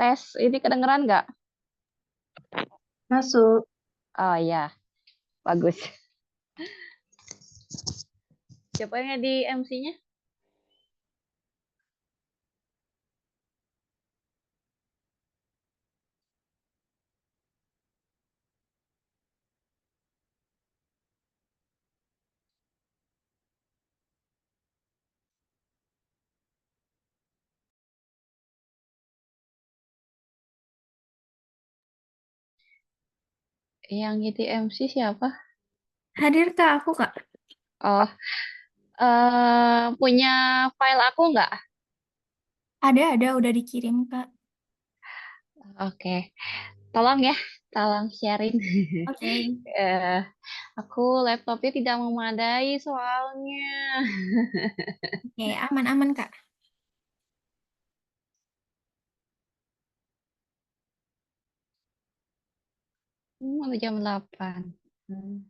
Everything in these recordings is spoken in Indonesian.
Tes, ini kedengeran nggak? Masuk. Oh ya, bagus. Siapa yang di MC-nya? Yang jadi MC siapa? Hadir Kak, aku Kak. Oh, punya file aku nggak? Ada, udah dikirim Kak. Oke, tolong ya, tolong sharing. Oke. Eh, aku laptopnya tidak memadai soalnya. Oke, aman-aman Kak. Udah jam 8. Hmm.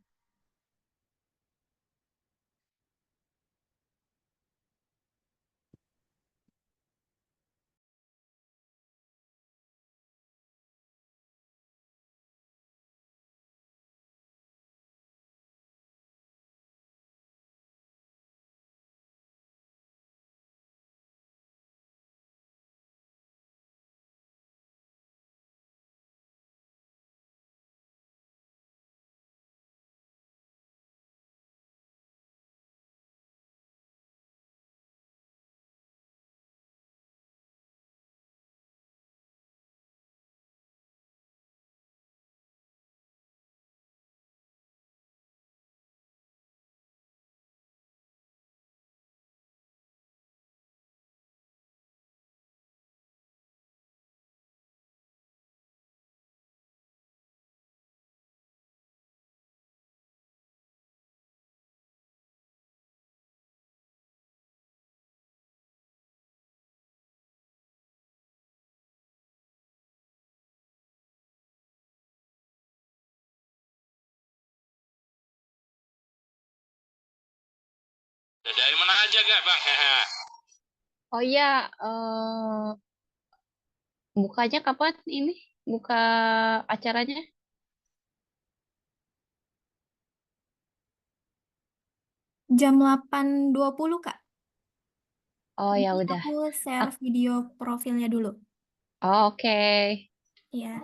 Dari mana aja gak bang? Oh iya, bukanya kapan ini? Buka acaranya? Jam 8.20 Kak. Oh ya Nanti udah. aku share Ak- video profilnya dulu. oh, oke. Iya.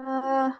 Eh,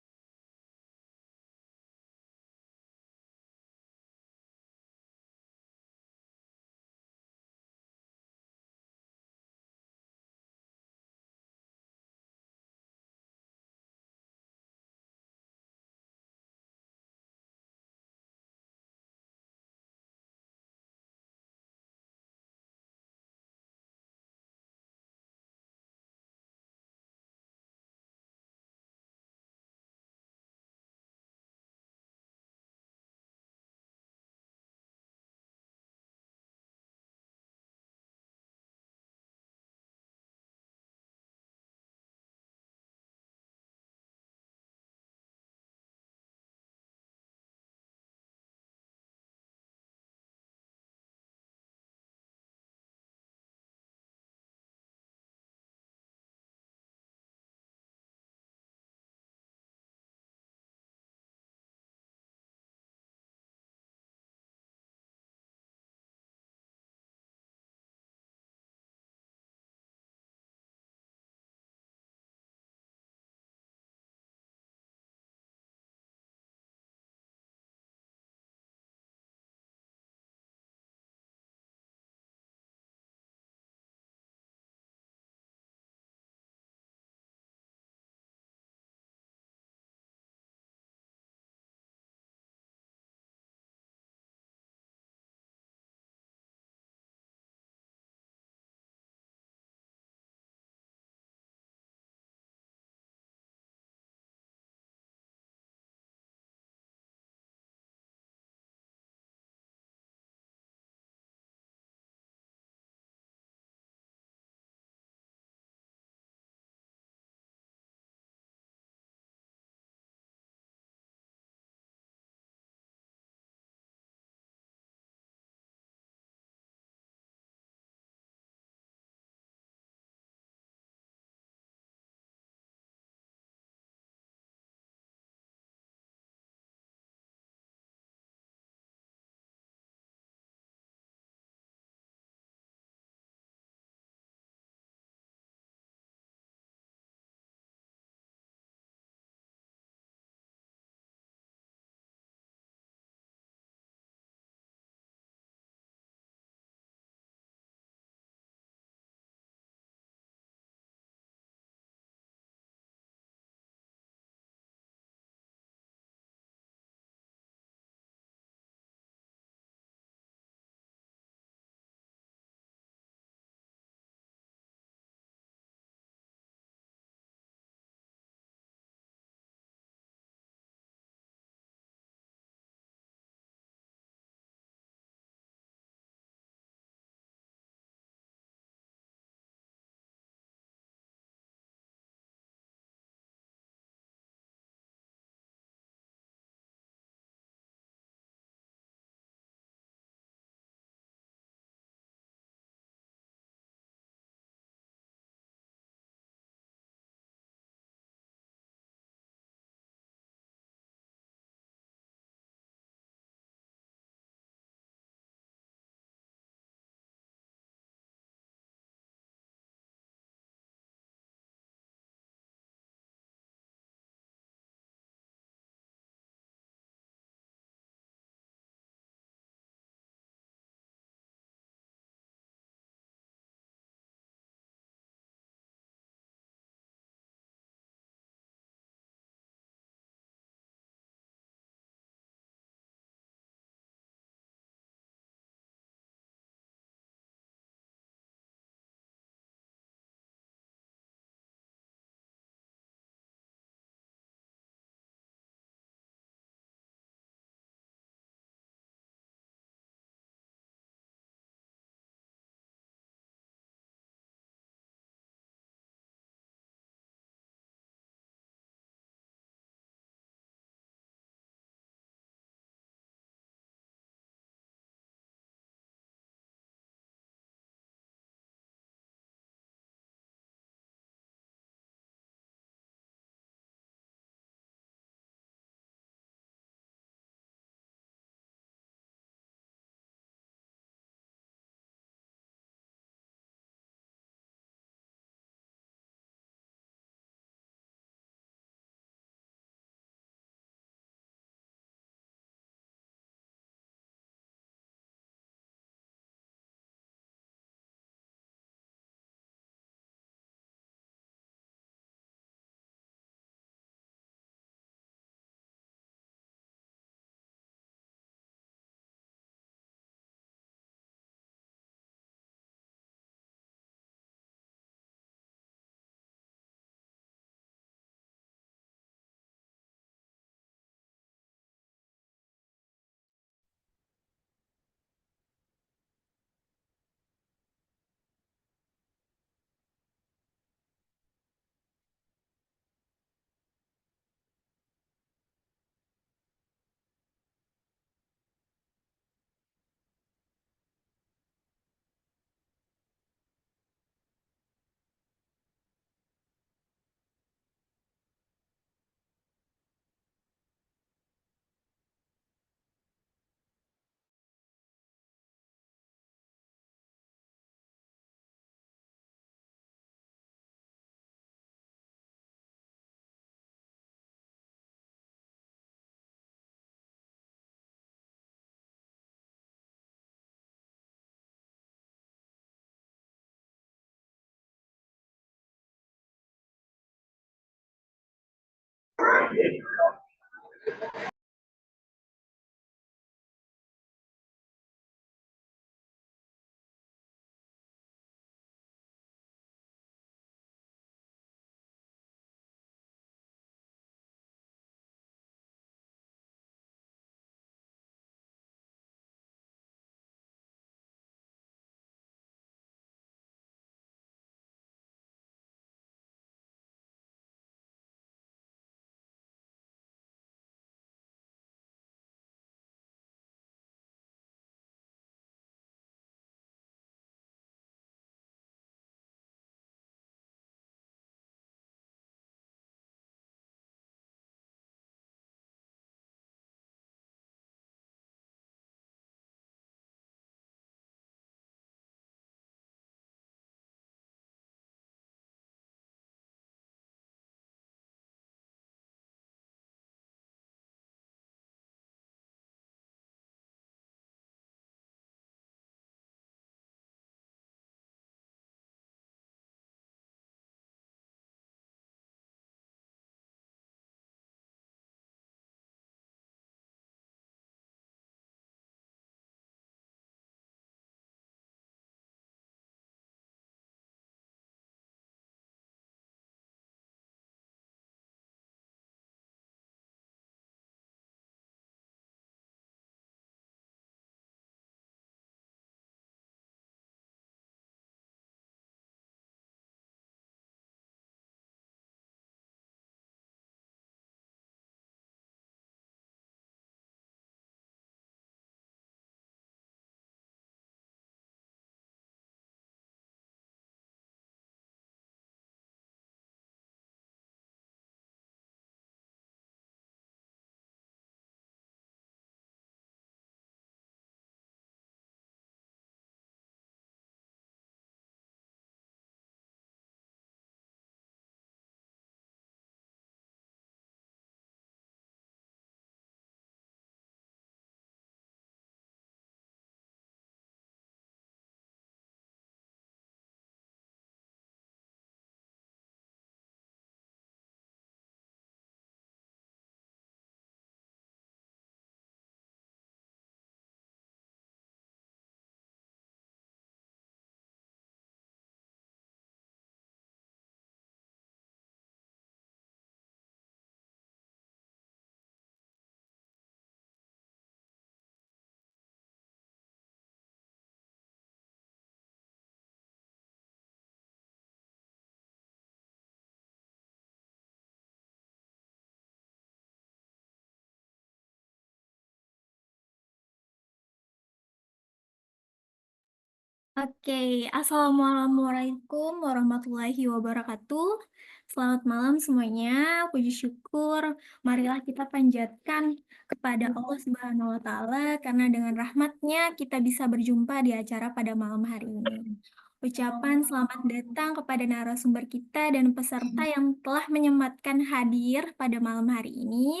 Oke, Assalamualaikum warahmatullahi wabarakatuh. Selamat malam semuanya, puji syukur. Marilah kita panjatkan kepada Allah Subhanahu wa Ta'ala, karena dengan rahmatnya kita bisa berjumpa di acara pada malam hari ini. Ucapan selamat datang kepada narasumber kita dan peserta yang telah menyempatkan hadir pada malam hari ini.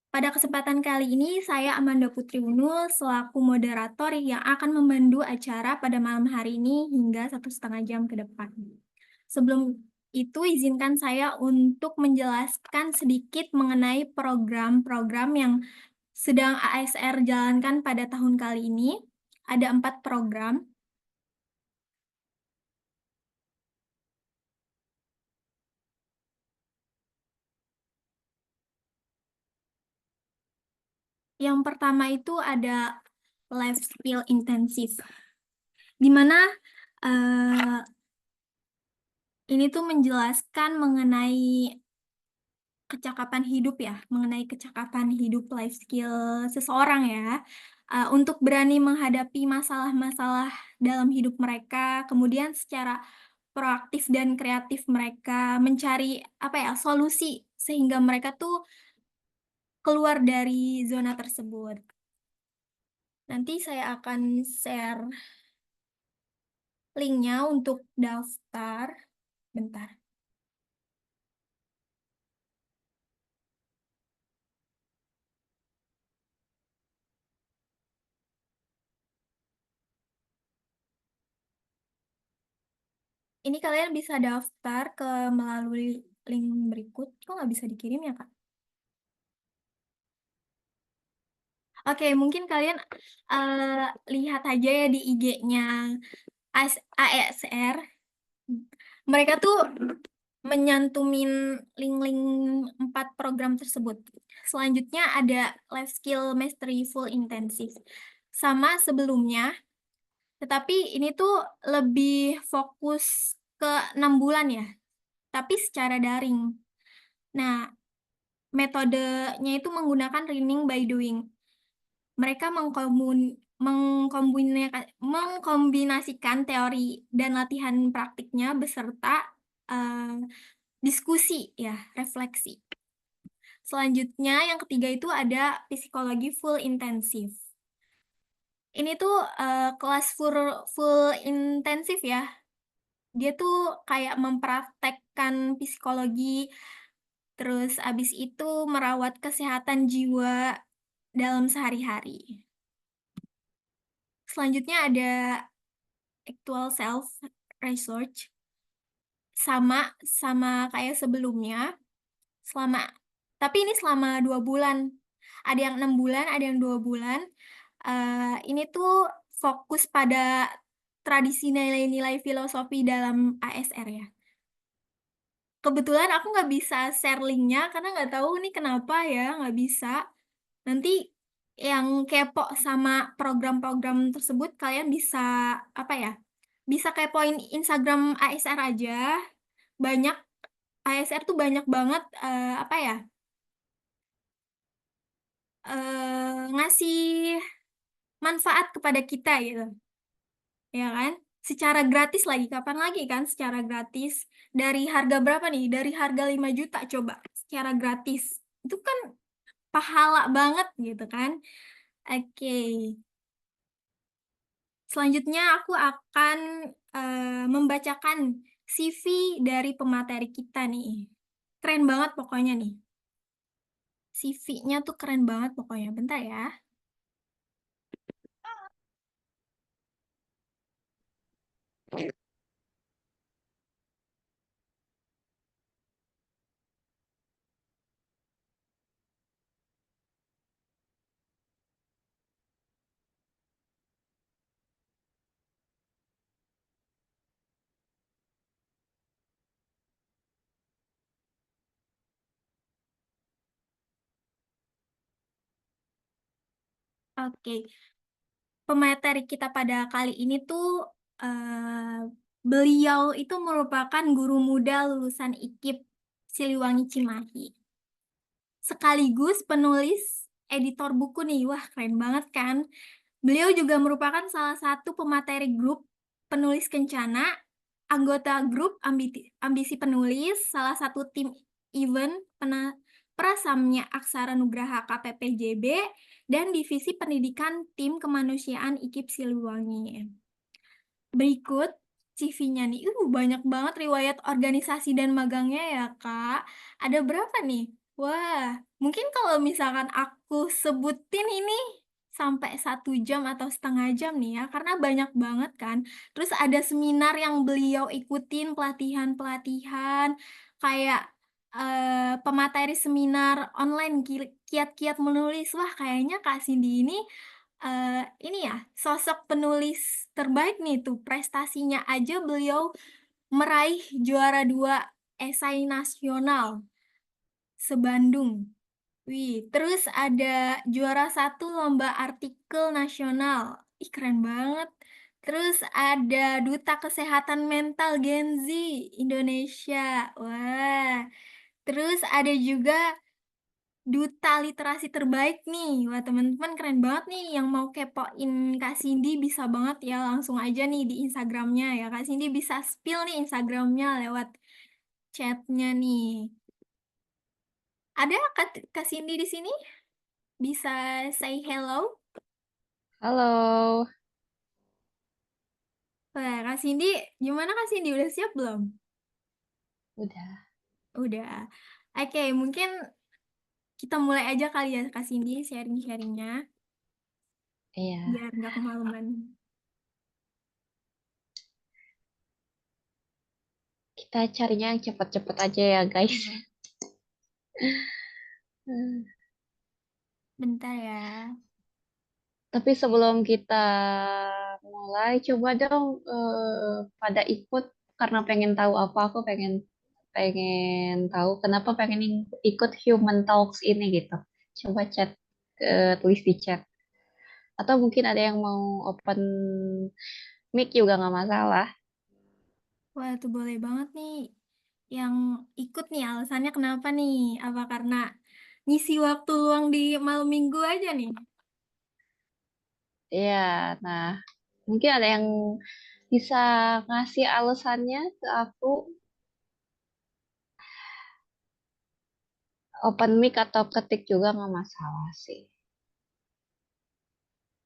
Pada kesempatan kali ini, saya Amanda Putri Unul selaku moderator yang akan memandu acara pada malam hari ini hingga 1,5 jam ke depan. Sebelum itu, izinkan saya untuk menjelaskan sedikit mengenai program-program yang sedang ASR jalankan pada tahun kali ini. Ada 4 program. Yang pertama itu ada life skill intensif, di mana ini tuh menjelaskan mengenai kecakapan hidup ya, mengenai kecakapan hidup life skill seseorang ya, untuk berani menghadapi masalah-masalah dalam hidup mereka, kemudian secara proaktif dan kreatif mereka mencari apa ya, solusi sehingga mereka tuh keluar dari zona tersebut. Nanti saya akan share linknya untuk daftar. Bentar. Ini kalian bisa daftar melalui link berikut. Kok nggak bisa dikirim ya, Kak? Oke, mungkin kalian lihat aja ya di IG-nya ASR. Mereka tuh menyantumin link-link 4 program tersebut. Selanjutnya ada Life Skill Mastery Full Intensive. Sama sebelumnya, tetapi ini tuh lebih fokus ke 6 bulan ya, tapi secara daring. Nah, metodenya itu menggunakan learning by doing. Mereka mengkombinasikan teori dan latihan praktiknya beserta diskusi ya, refleksi. Selanjutnya yang ketiga itu ada psikologi full intensif. Ini tuh kelas full intensif ya. Dia tuh kayak mempraktekkan psikologi, terus abis itu merawat kesehatan jiwa dalam sehari-hari. Selanjutnya ada actual self research, sama kayak sebelumnya, tapi ini selama 2 bulan. Ada yang 6 bulan, ada yang 2 bulan. Ini tuh fokus pada tradisi nilai-nilai filosofi dalam ASR ya. Kebetulan aku nggak bisa share linknya karena nggak tahu nih kenapa ya nggak bisa. Nanti yang kepo sama program-program tersebut kalian bisa apa ya? Bisa kepoin Instagram ASR aja. Banyak ASR tuh banyak banget apa ya? Ngasih manfaat kepada kita gitu. Ya kan? Secara gratis lagi. Kapan lagi kan secara gratis? Dari harga berapa nih? Dari harga 5 juta coba secara gratis. Itu kan pahala banget gitu kan. Oke. Selanjutnya aku akan membacakan CV dari pemateri kita nih. Keren banget pokoknya nih. CV-nya tuh keren banget pokoknya. Bentar ya. Oke. Pemateri kita pada kali ini tuh beliau itu merupakan guru muda lulusan IKIP Siliwangi Cimahi. Sekaligus penulis editor buku nih. Wah, keren banget kan? Beliau juga merupakan salah satu pemateri grup penulis kencana, anggota grup ambisi penulis, salah satu tim event prasamnya Aksara Nugraha KPPJB, dan divisi pendidikan tim kemanusiaan IKIP Siliwangi. Berikut CV-nya nih. Banyak banget riwayat organisasi dan magangnya ya, Kak. Ada berapa nih? Wah, mungkin kalau misalkan aku sebutin ini sampai 1 jam atau setengah jam nih ya, karena banyak banget kan. Terus ada seminar yang beliau ikutin, pelatihan-pelatihan, kayak pemateri seminar online kiat-kiat menulis. Wah, kayaknya Kak Cindy ini ya, sosok penulis terbaik nih tuh. Prestasinya aja beliau meraih juara 2 esai nasional se-Bandung. Wih, terus ada juara 1 lomba artikel nasional. Ih, keren banget. Terus ada Duta Kesehatan Mental Gen Z Indonesia. Wah, terus ada juga Duta Literasi Terbaik nih. Wah, teman-teman keren banget nih. Yang mau kepoin Kak Cindy bisa banget ya. Langsung aja nih di Instagramnya ya. Kak Cindy bisa spill nih Instagramnya lewat chatnya nih. Ada Kak Cindy di sini? Bisa say hello? Halo. Wah, Kak Cindy, gimana Kak Cindy? Udah siap belum? Udah. Udah. Oke, mungkin kita mulai aja kali ya Kak Cindy sharing-sharingnya. Iya. Biar nggak kemalaman. Kita carinya yang cepet-cepet aja ya, guys. Iya. Hmm. Bentar ya. Tapi sebelum kita mulai, coba dong pada ikut karena pengen tahu apa. Aku pengen pengen tahu kenapa pengen ikut Human Talks ini gitu. Coba chat, tulis di chat. Atau mungkin ada yang mau open mic juga nggak masalah. Wah, itu boleh banget nih. Yang ikut nih alasannya kenapa nih? Apa karena ngisi waktu luang di malam minggu aja nih? Iya, nah mungkin ada yang bisa ngasih alasannya ke aku. Open mic atau ketik juga nggak masalah sih.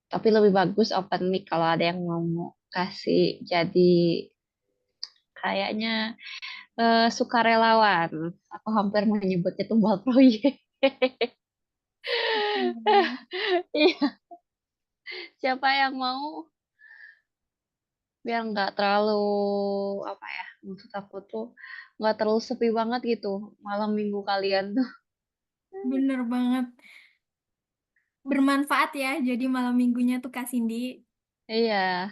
Tapi lebih bagus open mic kalau ada yang mau kasih jadi kayaknya sukarelawan. Aku hampir menyebutnya tumbal proyek. Hmm. Iya, siapa yang mau biar nggak terlalu apa ya? Maksud aku tuh nggak terlalu sepi banget gitu malam minggu kalian tuh. Bener banget. Bermanfaat ya, jadi malam minggunya tuh Kak Cindy. Iya,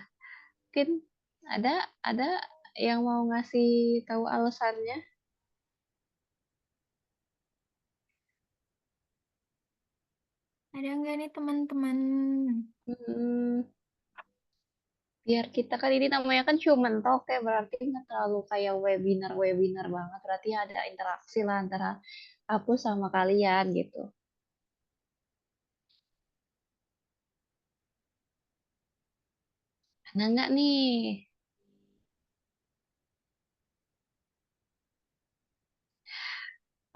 mungkin ada ada yang mau ngasih tahu alasannya. Ada nggak nih teman-teman? Hmm, biar kita kan ini namanya kan human talk ya berarti nggak terlalu kayak webinar banget berarti ada interaksi lah antara aku sama kalian gitu. Ada nggak nih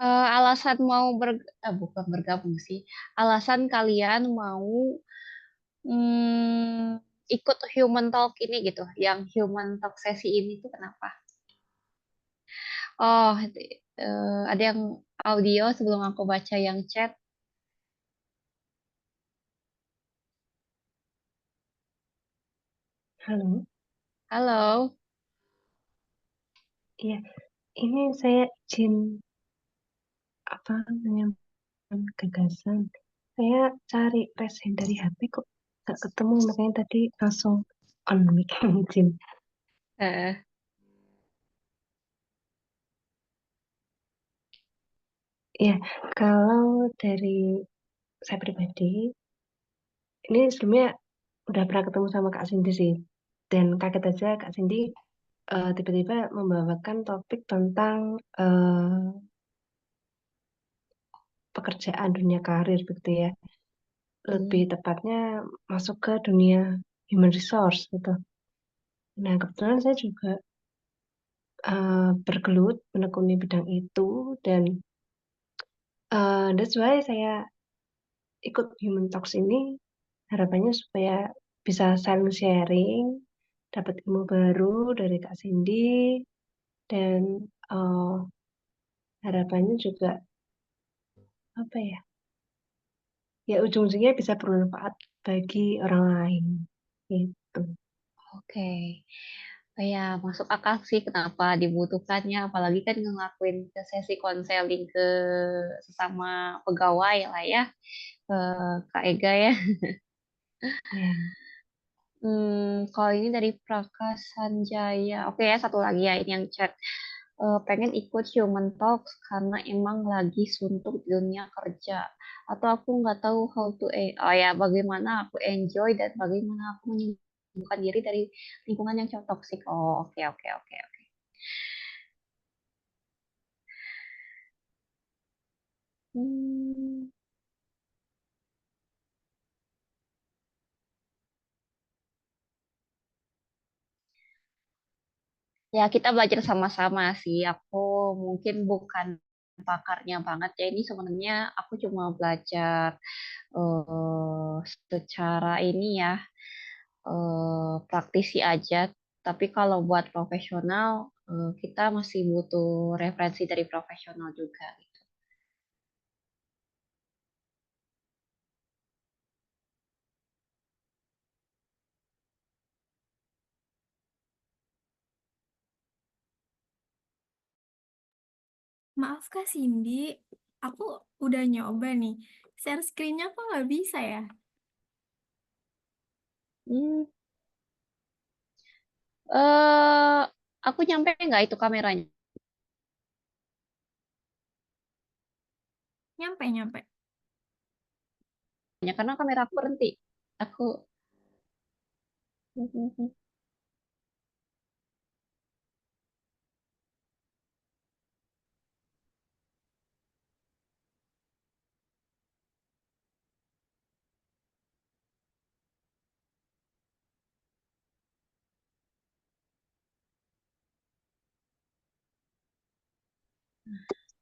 alasan mau bukan bergabung sih, alasan kalian mau ikut human talk ini gitu, yang human talk sesi ini tuh kenapa? Oh, ada yang audio sebelum aku baca yang chat. Halo, Halo. iya, ini saya izin apa menyampaikan gagasan. Saya cari resen dari HP kok nggak ketemu, makanya tadi langsung on mic izin. Eh, Ya, kalau dari saya pribadi, ini sebelumnya udah pernah ketemu sama Kak Cindy sih, dan kaget aja Kak Cindy tiba-tiba membawakan topik tentang pekerjaan dunia karir begitu ya. Lebih hmm, tepatnya masuk ke dunia human resource gitu. Nah, kebetulan saya juga bergelut menekuni bidang itu dan that's why saya ikut Human Talks ini harapannya supaya bisa saling sharing, dapat ilmu baru dari Kak Cindy dan harapannya juga apa ya? Ya ujung-ujungnya bisa bermanfaat bagi orang lain gitu. Oke. Ya, masuk akal sih kenapa dibutuhkannya, apalagi kan ngelakuin ke sesi konseling ke sesama pegawai lah ya, ke Kak Ega ya. Ya, Kalau ini dari Praka Sanjaya. Oke ya, satu lagi ya, ini yang chat. Pengen ikut Human Talks karena emang lagi suntuk di dunia kerja. Atau aku nggak tahu how to, oh ya, bagaimana aku enjoy dan bagaimana aku menyembuhkan diri dari lingkungan yang toksik. Oh, oke, oke, oke, oke. Hmm, ya, kita belajar sama-sama sih. Aku mungkin bukan pakarnya banget ya. Ini sebenarnya aku cuma belajar secara ini ya, praktisi aja. Tapi kalau buat profesional, kita masih butuh referensi dari profesional juga. Maaf Kak Cindy, aku udah nyoba nih. Share screen-nya kok nggak bisa ya? Hmm, eh, aku nyampe nggak itu kameranya? Nyampe, nyampe. Karena kamera aku berhenti. Aku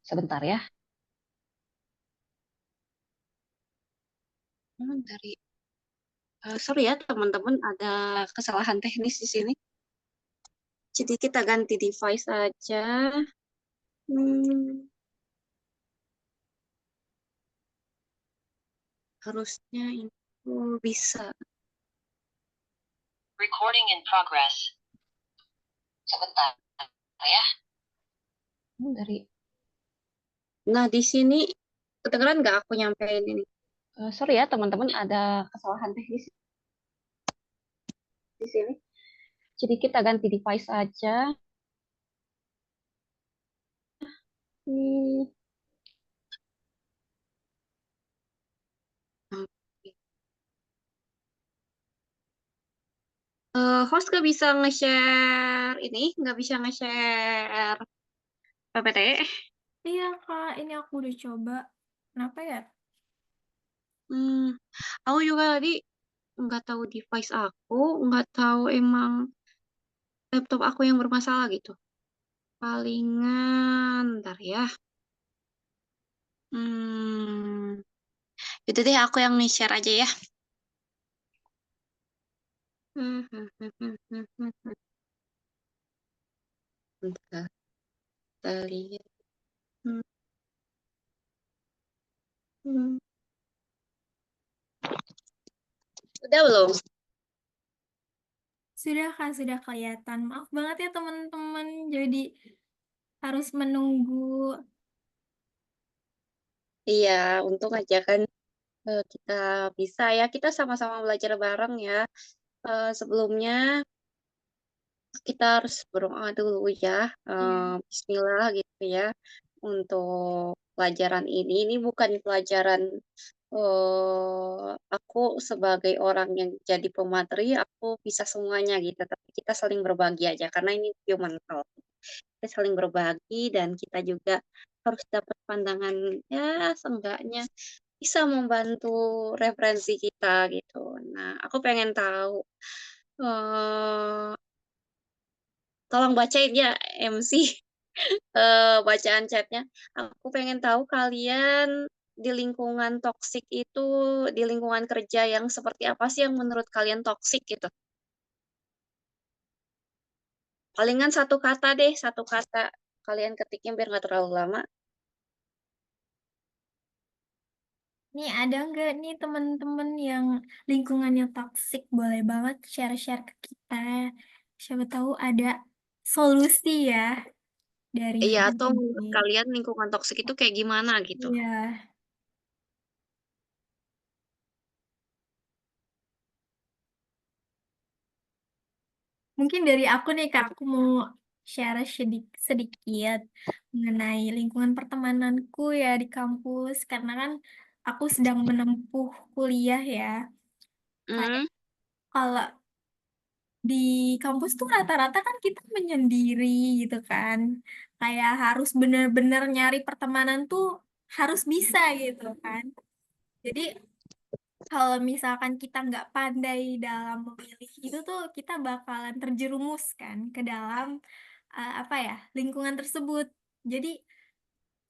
sebentar ya. Dari sorry ya teman-teman, ada kesalahan teknis di sini. Jadi kita ganti device aja. Hmm, harusnya itu bisa. Recording in progress. Sebentar ya. Dari. Nah, di sini kedengeran nggak aku nyampein ini? Sorry ya teman-teman, ada kesalahan teknis di sini. Jadi kita ganti device aja. Hmm, oke. Host nggak bisa nge-share ini, nggak bisa nge-share PPT. Iya Kak, ini aku udah coba. Kenapa ya? Hmm, aku juga tadi nggak tahu device aku, nggak tahu emang laptop aku yang bermasalah gitu. Palingan, ntar ya. Hmm, itu deh aku yang share aja ya. Bentar, kita lihat. Hmm, hmm. Udah belum? Sudah Kak, sudah kelihatan. Maaf banget ya teman-teman. Jadi harus menunggu. Iya, untung aja kan kita bisa ya. Kita sama-sama belajar bareng ya. Sebelumnya kita harus berdoa dulu ya. Iya. Bismillah gitu ya. Untuk pelajaran ini. Ini bukan pelajaran aku sebagai orang yang jadi pemateri, aku bisa semuanya gitu. Tapi kita saling berbagi aja. Karena ini human talk. Kita saling berbagi dan kita juga harus dapat pandangan ya seenggaknya bisa membantu referensi kita gitu. Nah, aku pengen tahu tolong bacain ya MC bacaan chatnya. Aku pengen tahu kalian di lingkungan toksik itu, di lingkungan kerja yang seperti apa sih yang menurut kalian toksik gitu? Palingan satu kata deh, satu kata kalian ketiknya biar nggak terlalu lama. Nih ada nggak nih teman-teman yang lingkungannya toksik? Boleh banget share-share ke kita. Siapa tahu ada solusi ya dari Iya, atau ini. menurut kalian lingkungan toksik itu kayak gimana gitu? Iya, mungkin dari aku nih Kak, aku mau share sedikit mengenai lingkungan pertemananku ya di kampus. Karena kan aku sedang menempuh kuliah ya. Kayak Hmm, kalau di kampus tuh rata-rata kan kita menyendiri gitu kan. Kayak harus bener-bener nyari pertemanan tuh harus bisa gitu kan. Jadi kalau misalkan kita nggak pandai dalam memilih itu tuh kita bakalan terjerumus kan ke dalam apa ya lingkungan tersebut. Jadi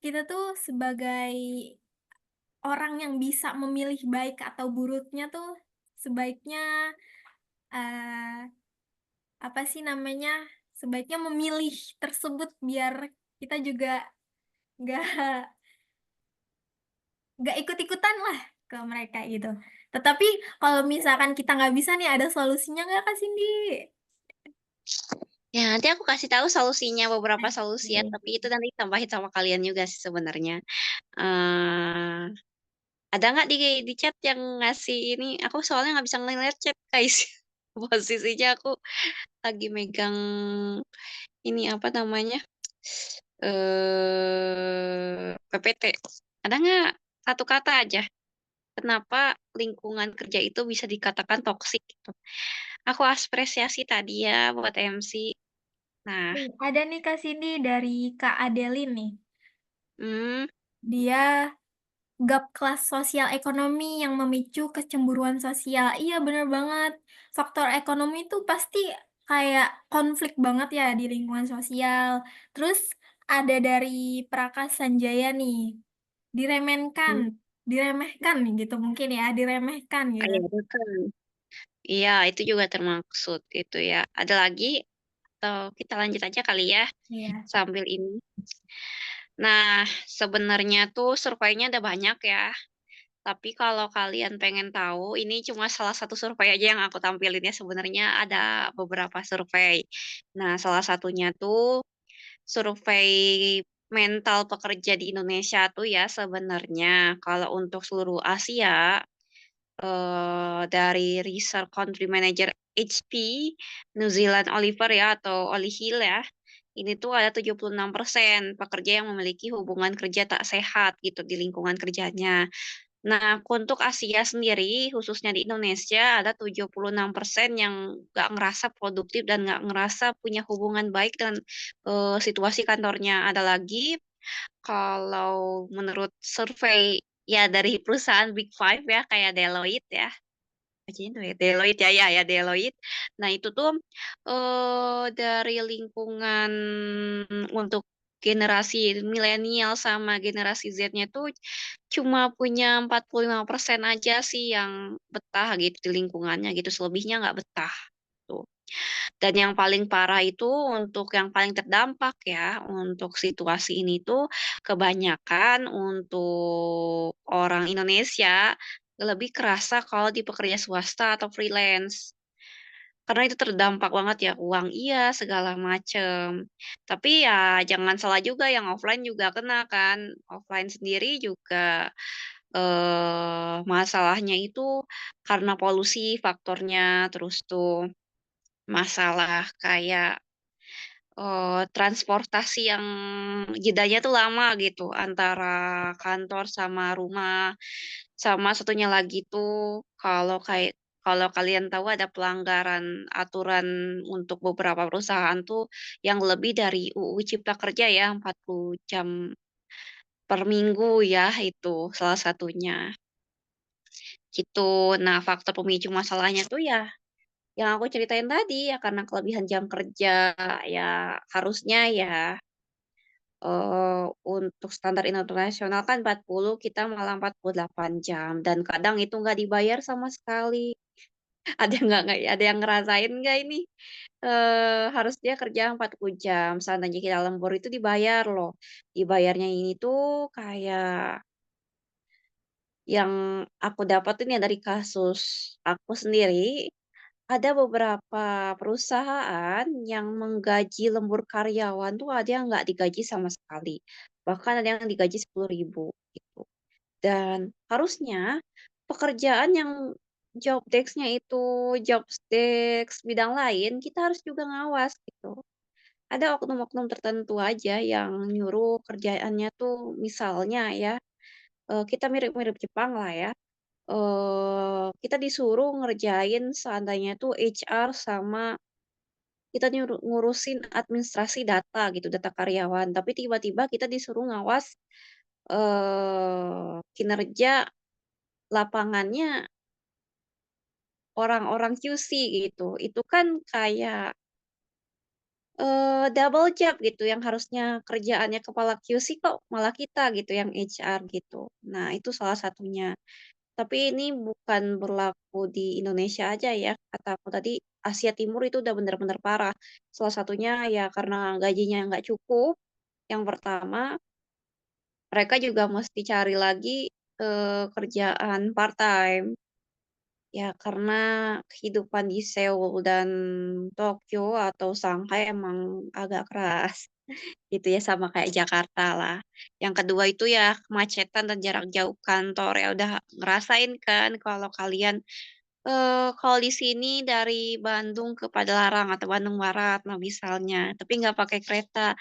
kita tuh sebagai orang yang bisa memilih baik atau buruknya tuh sebaiknya eh, apa sih namanya sebaiknya memilih tersebut biar kita juga nggak nggak ikut-ikutan lah ke mereka gitu. Tetapi kalau misalkan kita nggak bisa nih ada solusinya nggak Kak Cindy? ya nanti aku kasih tahu solusinya beberapa solusi ya, Oke. tapi itu nanti tambahin sama kalian juga sih sebenarnya. eh ada nggak di chat yang ngasih ini? Aku soalnya nggak bisa ngeliat chat guys. Posisinya aku lagi megang ini apa namanya? PPT. Ada nggak satu kata aja? Kenapa lingkungan kerja itu bisa dikatakan toksik gitu? Aku apresiasi tadi ya buat MC. Nah, Nih, ada nih Kak Cindy dari Kak Adelin nih. hmm, Dia gap kelas sosial ekonomi yang memicu kecemburuan sosial. Iya bener banget. Faktor ekonomi itu pasti kayak konflik banget ya di lingkungan sosial. Terus ada dari Praka Sanjaya nih. Diremehkan, hmm, diremehkan gitu mungkin ya, diremehkan gitu. iya betul. Iya, itu juga termaksud itu ya. Ada lagi atau kita lanjut aja kali ya Iya. sambil ini. Nah, sebenarnya tuh surveinya ada banyak ya. Tapi kalau kalian pengen tahu, ini cuma salah satu survei aja yang aku tampilin ya. Sebenarnya ada beberapa survei. Nah, salah satunya tuh survei mental pekerja di Indonesia tuh ya sebenarnya kalau untuk seluruh Asia dari Research Country Manager HP New Zealand Oliver ya atau Oli Hill ya. Ini tuh ada 76% pekerja yang memiliki hubungan kerja tak sehat gitu di lingkungan kerjanya. Nah, untuk Asia sendiri, khususnya di Indonesia, ada 76% yang nggak ngerasa produktif dan nggak ngerasa punya hubungan baik dengan situasi kantornya. Ada lagi, kalau menurut survei ya dari perusahaan Big Five ya, kayak Deloitte ya, bacanya tuh ya, Deloitte ya, ya Deloitte. Nah, itu tuh dari lingkungan untuk generasi milenial sama generasi Z-nya tuh cuma punya 45% aja sih yang betah gitu di lingkungannya gitu, selebihnya nggak betah tuh. Dan yang paling parah itu untuk yang paling terdampak ya, untuk situasi ini tuh kebanyakan untuk orang Indonesia lebih kerasa kalau di pekerja swasta atau freelance. Karena itu terdampak banget ya, uang iya, segala macem. Tapi ya jangan salah juga yang offline juga kena kan. Offline sendiri juga masalahnya itu karena polusi faktornya, terus tuh masalah kayak transportasi yang jedanya tuh lama gitu antara kantor sama rumah. Sama satunya lagi tuh kalau kalian tahu ada pelanggaran aturan untuk beberapa perusahaan tuh yang lebih dari UU Cipta Kerja ya 40 jam per minggu ya itu salah satunya gitu. Nah, faktor pemicu masalahnya tuh ya yang aku ceritain tadi ya karena kelebihan jam kerja, ya harusnya ya, untuk standar internasional kan 40, kita malah 48 jam dan kadang itu nggak dibayar sama sekali. Ada yang ngerasain nggak ini? Harus dia kerja 40 jam, seandainya kita lembur itu dibayar loh. Dibayarnya ini tuh kayak yang aku dapetin ya dari kasus aku sendiri, ada beberapa perusahaan yang menggaji lembur karyawan tuh ada yang nggak digaji sama sekali, bahkan ada yang digaji 10.000 gitu. Dan harusnya pekerjaan yang job desk-nya itu job desk bidang lain, kita harus juga ngawas gitu. Ada oknum-oknum tertentu aja yang nyuruh kerjaannya tuh misalnya ya, kita mirip-mirip Jepang lah ya, kita disuruh ngerjain seandainya tuh HR sama kita ngurusin administrasi data gitu, data karyawan, tapi tiba-tiba kita disuruh ngawas, kinerja lapangannya orang-orang QC gitu. Itu kan kayak, double job gitu, yang harusnya kerjaannya kepala QC kok malah kita gitu yang HR gitu. Nah, itu salah satunya. Tapi ini bukan berlaku di Indonesia aja ya, kata aku tadi, Asia Timur itu udah bener-bener parah. Salah satunya ya karena gajinya nggak cukup, yang pertama, mereka juga mesti cari lagi, kerjaan part-time. Ya karena kehidupan di Seoul dan Tokyo atau Shanghai emang agak keras, gitu ya, sama kayak Jakarta lah. Yang kedua itu ya kemacetan dan jarak jauh kantor, ya udah ngerasain kan kalau kalian, kalau di sini dari Bandung ke Padalarang atau Bandung Barat nah misalnya, tapi nggak pakai kereta.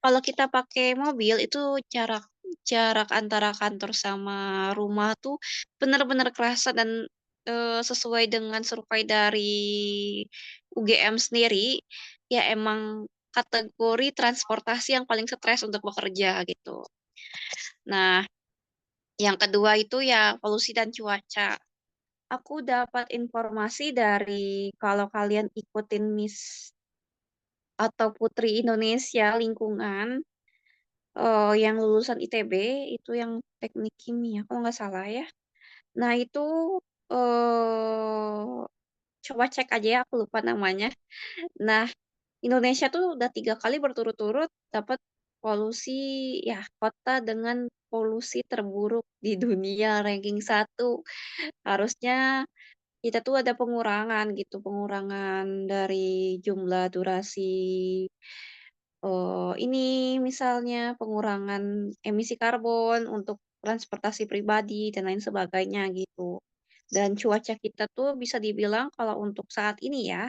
Kalau kita pakai mobil itu jarak jarak antara kantor sama rumah tuh bener-bener kerasa dan, sesuai dengan survei dari UGM sendiri, ya emang kategori transportasi yang paling stres untuk bekerja gitu. Nah, yang kedua itu ya polusi dan cuaca. Aku dapat informasi dari kalau kalian ikutin Miss atau Putri Indonesia Lingkungan, yang lulusan ITB, itu yang teknik kimia kalau nggak salah ya. Nah itu, eee, coba cek aja ya, aku lupa namanya. Nah, Indonesia tuh udah 3 kali berturut-turut dapat polusi ya, kota dengan polusi terburuk di dunia, ranking 1. Harusnya kita tuh ada pengurangan gitu, pengurangan dari jumlah durasi, ini misalnya pengurangan emisi karbon untuk transportasi pribadi dan lain sebagainya gitu. Dan cuaca kita tuh bisa dibilang kalau untuk saat ini ya,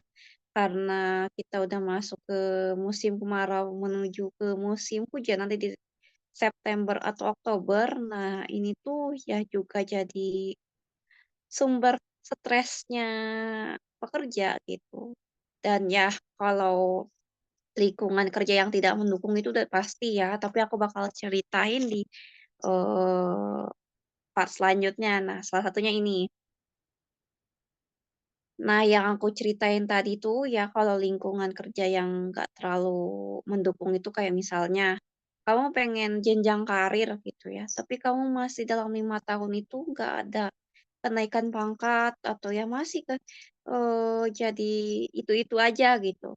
karena kita udah masuk ke musim kemarau menuju ke musim hujan nanti di September atau Oktober. Nah, ini tuh ya juga jadi sumber stresnya pekerja gitu. Dan ya kalau lingkungan kerja yang tidak mendukung itu udah pasti ya, tapi aku bakal ceritain di, eee, part selanjutnya. Nah, salah satunya ini. Nah, yang aku ceritain tadi tuh ya kalau lingkungan kerja yang nggak terlalu mendukung itu kayak misalnya, kamu pengen jenjang karir gitu ya, tapi kamu masih dalam 5 tahun itu nggak ada kenaikan pangkat atau ya masih jadi itu-itu aja gitu,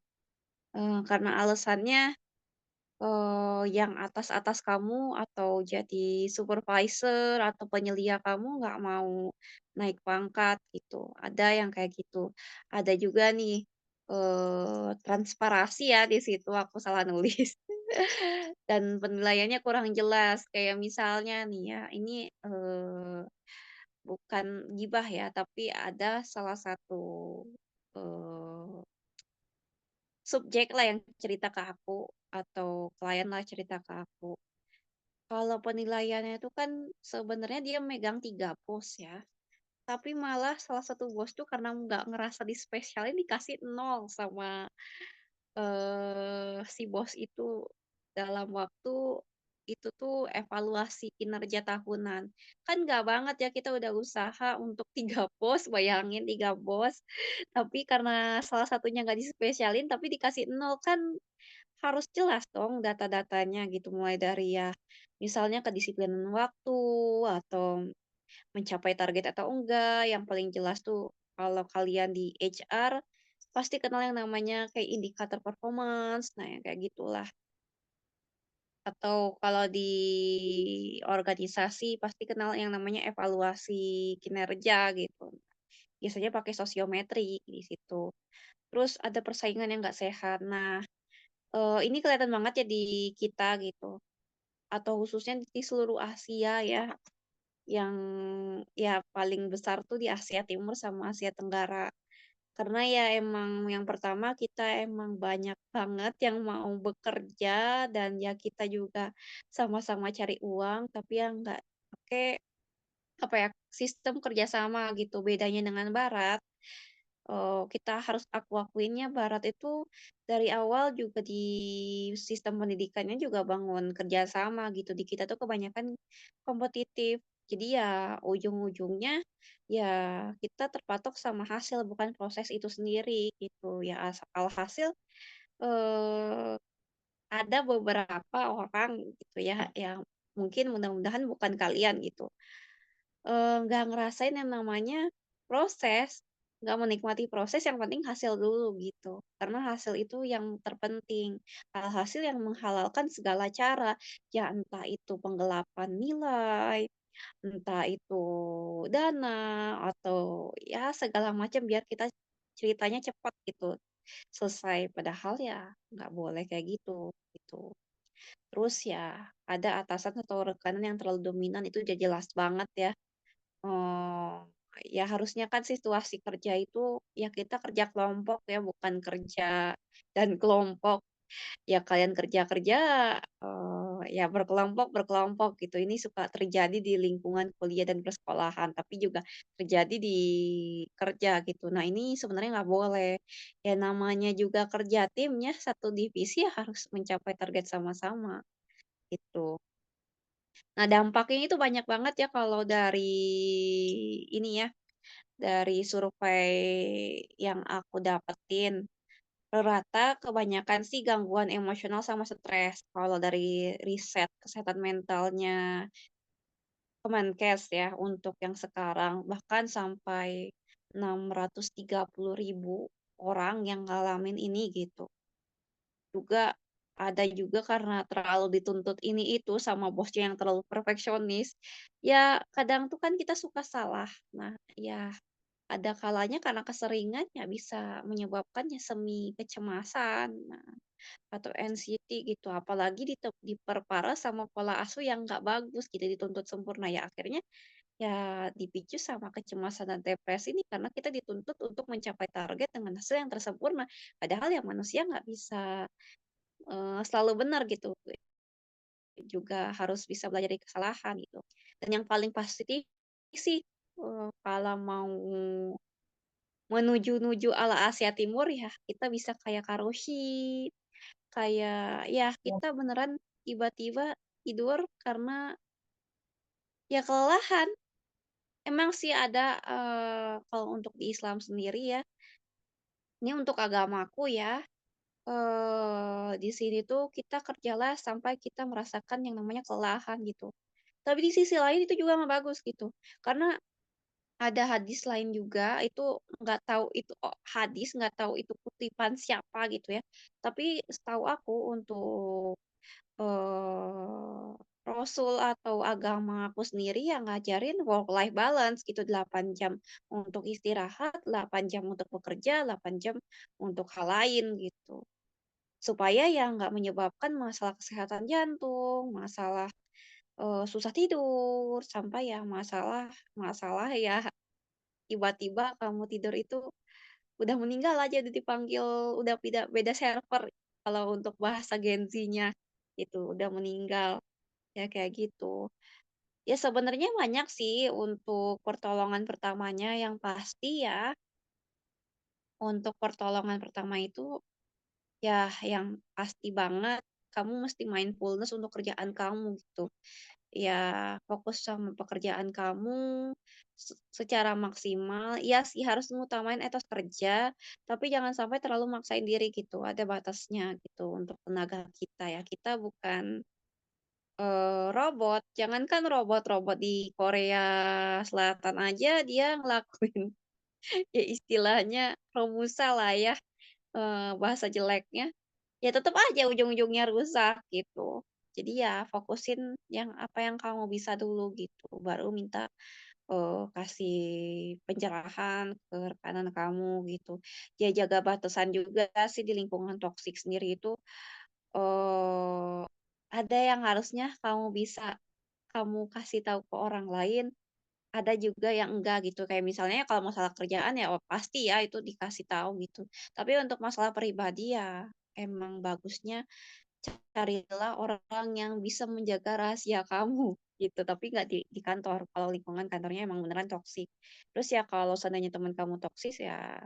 karena alasannya yang atas-atas kamu atau jadi supervisor atau penyelia kamu nggak mau naik pangkat gitu, ada yang kayak gitu. Ada juga nih, transparasi ya di situ aku salah nulis dan penilaiannya kurang jelas kayak misalnya nih ya, ini, bukan gibah ya, tapi ada salah satu, eee subjek lah yang cerita ke aku, atau klien lah cerita ke aku. Kalau penilaiannya itu kan sebenarnya dia megang 3 pos ya, tapi malah salah satu bos tuh karena nggak ngerasa dispesialin dikasih nol sama, si bos itu dalam waktu itu tuh evaluasi kinerja tahunan. Kan nggak banget ya kita udah usaha untuk 3 bos, bayangin 3 bos, tapi karena salah satunya nggak dispesialin tapi dikasih nol, kan harus jelas dong data-datanya gitu, mulai dari ya misalnya kedisiplinan waktu atau mencapai target atau enggak. Yang paling jelas tuh kalau kalian di HR pasti kenal yang namanya kayak indikator performance, nah yang kayak gitulah. Atau kalau di organisasi pasti kenal yang namanya evaluasi kinerja gitu. Biasanya pakai sosiometri di situ. Terus ada persaingan yang nggak sehat. Nah, ini kelihatan banget ya di kita gitu, atau khususnya di seluruh Asia ya, yang ya paling besar tuh di Asia Timur sama Asia Tenggara. Karena ya emang yang pertama kita emang banyak banget yang mau bekerja dan ya kita juga sama-sama cari uang, tapi ya nggak pakai apa ya, sistem kerjasama gitu. Bedanya dengan Barat, kita harus akuinnya Barat itu dari awal juga di sistem pendidikannya juga bangun kerjasama gitu. Di kita tuh kebanyakan kompetitif. Jadi ya ujung-ujungnya ya kita terpatok sama hasil bukan proses itu sendiri gitu. Ya alhasil eh, ada beberapa orang gitu ya yang mungkin mudah-mudahan bukan kalian gitu, nggak ngerasain yang namanya proses, nggak menikmati proses, yang penting hasil dulu gitu. Karena hasil itu yang terpenting. Alhasil yang menghalalkan segala cara, ya entah itu penggelapan nilai, entah itu dana, atau ya segala macam biar kita ceritanya cepat gitu selesai. Padahal ya nggak boleh kayak gitu gitu. Terus ya ada atasan atau rekanan yang terlalu dominan itu udah jelas banget ya. Oh, ya harusnya kan situasi kerja itu ya kita kerja kelompok ya, bukan kerja dan kelompok. Ya kalian kerja-kerja, ya berkelompok-berkelompok gitu. Ini suka terjadi di lingkungan kuliah dan persekolahan, tapi juga terjadi di kerja gitu. Nah ini sebenarnya nggak boleh. Ya namanya juga kerja tim ya, satu divisi ya harus mencapai target sama-sama gitu. Nah, dampaknya itu banyak banget ya kalau dari ini ya, dari survei yang aku dapetin. Rata kebanyakan sih gangguan emosional sama stres. Kalau dari riset kesehatan mentalnya Kemenkes ya untuk yang sekarang, bahkan sampai 630.000 orang yang ngalamin ini gitu. Juga ada juga karena terlalu dituntut ini itu sama bosnya yang terlalu perfeksionis, ya kadang tuh kan kita suka salah. Nah, ya ada kalanya karena keseringan ya bisa menyebabkan ya semi kecemasan, nah, atau anxiety gitu. Apalagi diperparah sama pola asuh yang nggak bagus gitu, dituntut sempurna. Ya akhirnya ya dipicu sama kecemasan dan depresi ini karena kita dituntut untuk mencapai target dengan hasil yang tersempurna. Padahal ya manusia nggak bisa selalu benar gitu, juga harus bisa belajar dari kesalahan gitu. Dan yang paling pasti sih, kalau mau menuju-nuju ala Asia Timur ya kita bisa kayak Karoshi, kayak ya kita beneran tiba-tiba tidur karena ya kelelahan. Emang sih ada, kalau untuk di Islam sendiri ya, ini untuk agamaku ya, di sini tuh kita kerjalah sampai kita merasakan yang namanya kelelahan gitu. Tapi di sisi lain itu juga nggak bagus gitu. Karena ada hadis lain juga itu nggak tahu itu hadis, nggak tahu itu kutipan siapa gitu ya. Tapi setahu aku untuk Rasul atau agama aku sendiri yang ngajarin work life balance gitu, 8 jam untuk istirahat, 8 jam untuk bekerja, 8 jam untuk hal lain gitu. Supaya ya nggak menyebabkan masalah kesehatan jantung, masalah susah tidur, sampai ya masalah masalah ya tiba-tiba kamu tidur itu udah meninggal aja, udah dipanggil, udah beda beda server kalau untuk bahasa Gen Z-nya itu udah meninggal, ya kayak gitu. Ya sebenarnya banyak sih untuk pertolongan pertamanya, yang pasti ya untuk pertolongan pertama itu ya yang pasti banget kamu mesti mindfulness untuk kerjaan kamu gitu. Ya fokus sama pekerjaan kamu secara maksimal. Iya sih harus ngutamain etos kerja, tapi jangan sampai terlalu maksain diri gitu, ada batasnya gitu untuk tenaga kita ya. Kita bukan, robot, jangankan robot-robot di Korea Selatan aja dia ngelakuin ya istilahnya romusa lah ya, bahasa jeleknya. Ya tetap aja ujung-ujungnya rusak gitu. Jadi ya fokusin yang apa yang kamu bisa dulu gitu, baru minta, kasih pencerahan ke rekanan kamu gitu. Ya jaga batasan juga sih di lingkungan toksik sendiri itu, eee, ada yang harusnya kamu bisa kamu kasih tahu ke orang lain, ada juga yang enggak gitu. Kayak misalnya kalau masalah kerjaan ya pasti ya itu dikasih tahu gitu. Tapi untuk masalah pribadi ya emang bagusnya carilah orang yang bisa menjaga rahasia kamu gitu, tapi nggak di kantor, kalau lingkungan kantornya emang beneran toksik. Terus ya kalau seandainya teman kamu toksis ya,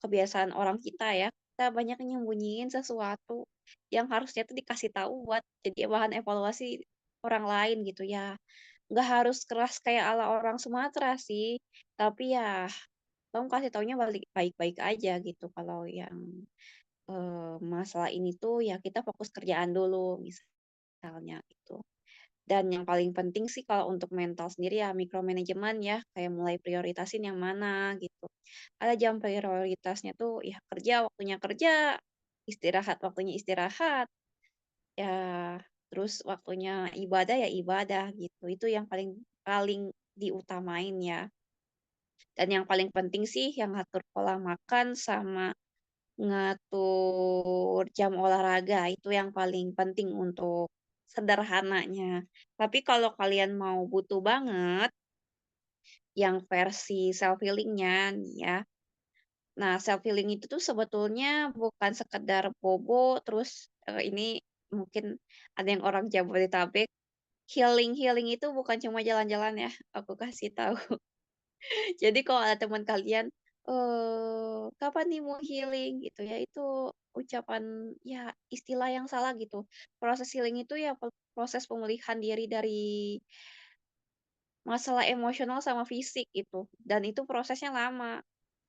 kebiasaan orang kita ya, kita banyak nyembunyiin sesuatu yang harusnya tuh dikasih tahu buat jadi bahan evaluasi orang lain gitu ya. Nggak harus keras kayak ala orang Sumatera sih, tapi ya kamu kasih taunya balik baik-baik aja gitu kalau yang masalah ini tuh ya kita fokus kerjaan dulu misalnya gitu. Dan yang paling penting sih kalau untuk mental sendiri ya micromanagement ya, kayak mulai prioritasin yang mana gitu. Ada jam prioritasnya tuh ya kerja waktunya kerja, istirahat waktunya istirahat, ya terus waktunya ibadah ya ibadah gitu. Itu yang paling paling diutamain ya. Dan yang paling penting sih yang ngatur pola makan sama ngatur jam olahraga, itu yang paling penting untuk sederhananya. Tapi kalau kalian mau butuh banget yang versi self healing-nya nih ya. Nah, self healing itu tuh sebetulnya bukan sekedar bobo terus, ini mungkin ada yang orang Jabodetabek, healing-healing itu bukan cuma jalan-jalan ya, aku kasih tahu. Jadi kalau ada teman kalian, "Kapan nih mau healing?" Gitu ya, itu ucapan ya istilah yang salah gitu. Proses healing itu ya proses pemulihan diri dari masalah emosional sama fisik gitu, dan itu prosesnya lama.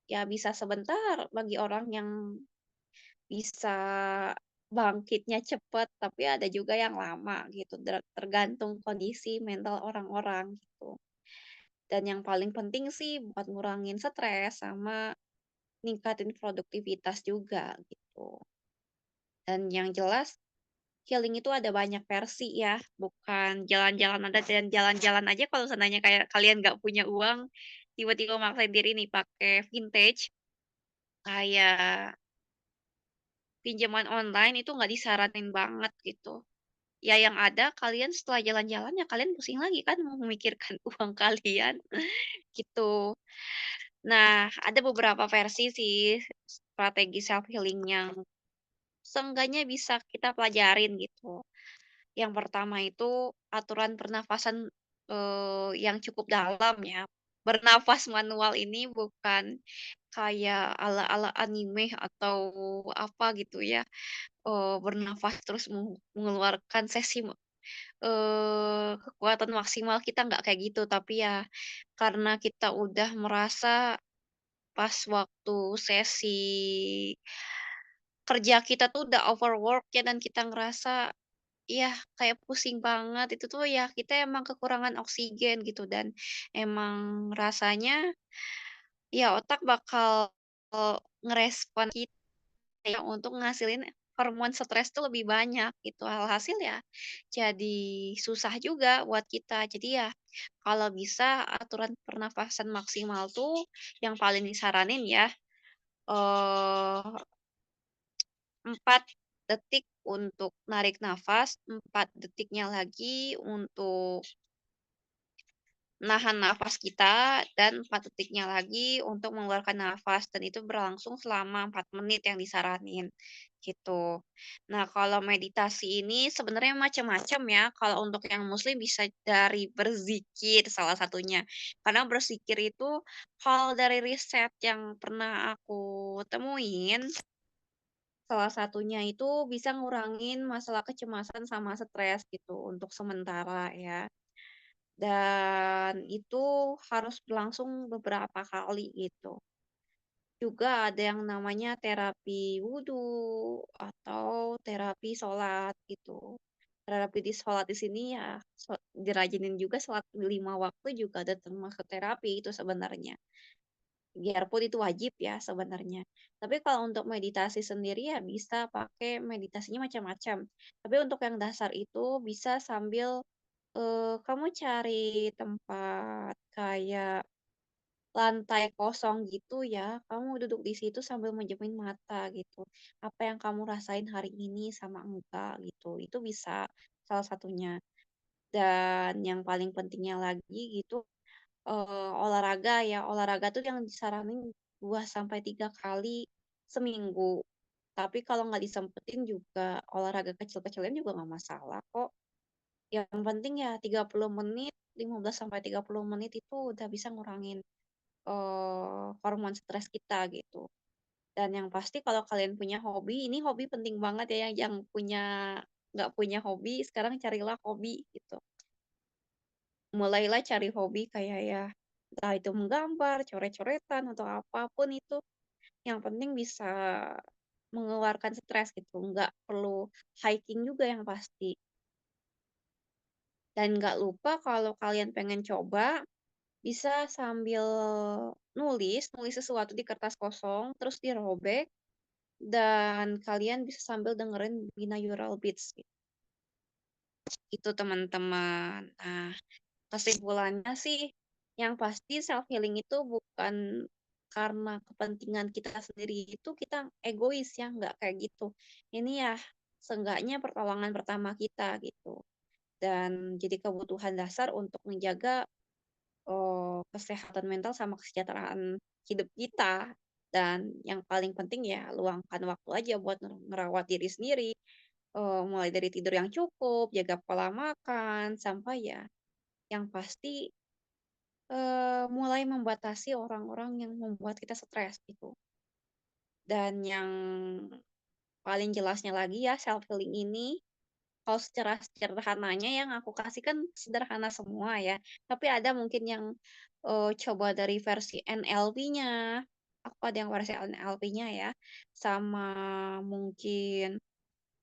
Ya bisa sebentar bagi orang yang bisa bangkitnya cepat, tapi ada juga yang lama gitu, tergantung kondisi mental orang-orang gitu. Dan yang paling penting sih buat ngurangin stres sama ningkatin produktivitas juga gitu. Dan yang jelas healing itu ada banyak versi ya, bukan jalan-jalan ada dan jalan-jalan aja kalau seandainya kayak kalian nggak punya uang, tiba-tiba maksain diri nih pakai vintage, kayak pinjaman online itu nggak disaranin banget gitu. Ya yang ada kalian setelah jalan-jalan ya kalian pusing lagi kan mau memikirkan uang kalian gitu. Nah, ada beberapa versi sih strategi self healing yang seenggaknya bisa kita pelajarin gitu. Yang pertama itu aturan pernafasan, yang cukup dalam ya. Bernafas manual ini bukan kayak ala-ala anime atau apa gitu ya, bernafas terus mengeluarkan sesi, kekuatan maksimal kita nggak kayak gitu, tapi ya karena kita udah merasa pas waktu sesi kerja kita tuh udah overwork ya dan kita ngerasa, iya, kayak pusing banget, itu tuh ya kita emang kekurangan oksigen gitu dan emang rasanya ya otak bakal ngerespon kita ya untuk ngasilin hormon stres tuh lebih banyak gitu. Alhasil ya jadi susah juga buat kita. Jadi ya kalau bisa aturan pernafasan maksimal tuh yang paling disaranin ya, eee 4 detik untuk narik nafas, 4 detiknya lagi untuk nahan nafas kita, dan 4 detiknya lagi untuk mengeluarkan nafas, dan itu berlangsung selama 4 menit yang disaranin, gitu. Nah, kalau meditasi ini sebenarnya macam-macam ya, kalau untuk yang muslim bisa dari berzikir salah satunya. Karena berzikir itu kalau dari riset yang pernah aku temuin Salah satunya itu bisa ngurangin masalah kecemasan sama stres gitu untuk sementara ya. Dan itu harus berlangsung beberapa kali gitu. Juga ada yang namanya terapi wudhu atau terapi sholat gitu. Terapi di sholat di sini ya dirajinin juga sholat 5 waktu juga ada termasuk terapi itu sebenarnya. Biarpun itu wajib ya sebenarnya. Tapi kalau untuk meditasi sendiri ya bisa pakai meditasinya macam-macam. Tapi untuk yang dasar itu bisa sambil kamu cari tempat kayak lantai kosong gitu ya, kamu duduk di situ sambil menjemin mata gitu. Apa yang kamu rasain hari ini sama enggak gitu. Itu bisa salah satunya. Dan yang paling pentingnya lagi gitu olahraga ya. Olahraga tuh yang disaranin 2 sampai 3 kali seminggu. Tapi kalau nggak disempetin juga olahraga kecil-kecilnya juga nggak masalah kok. Yang penting ya 30 menit, 15 sampai 30 menit itu udah bisa ngurangin hormon stres kita gitu. Dan yang pasti kalau kalian punya hobi, ini hobi penting banget ya yang nggak punya hobi, sekarang carilah hobi gitu. Mulailah cari hobi kayak ya, entah itu menggambar, coret-coretan, atau apapun itu. Yang penting bisa mengeluarkan stres gitu, nggak perlu hiking juga yang pasti. Dan nggak lupa kalau kalian pengen coba, bisa sambil nulis sesuatu di kertas kosong, terus dirobek, dan kalian bisa sambil dengerin binaural beats gitu. Itu teman-teman. Nah, kesimpulannya sih, yang pasti self healing itu bukan karena kepentingan kita sendiri itu kita egois ya, nggak kayak gitu. Ini ya seenggaknya pertolongan pertama kita gitu. Dan jadi kebutuhan dasar untuk menjaga kesehatan mental sama kesejahteraan hidup kita. Dan yang paling penting ya luangkan waktu aja buat ngerawat diri sendiri. Mulai dari tidur yang cukup, jaga pola makan, sampai ya yang pasti mulai membatasi orang-orang yang membuat kita stres gitu. Dan yang paling jelasnya lagi ya self healing ini kalau secara sederhananya yang aku kasih kan sederhana semua ya. Tapi ada mungkin yang coba dari versi NLP-nya. Aku ada yang versi NLP-nya ya. Sama mungkin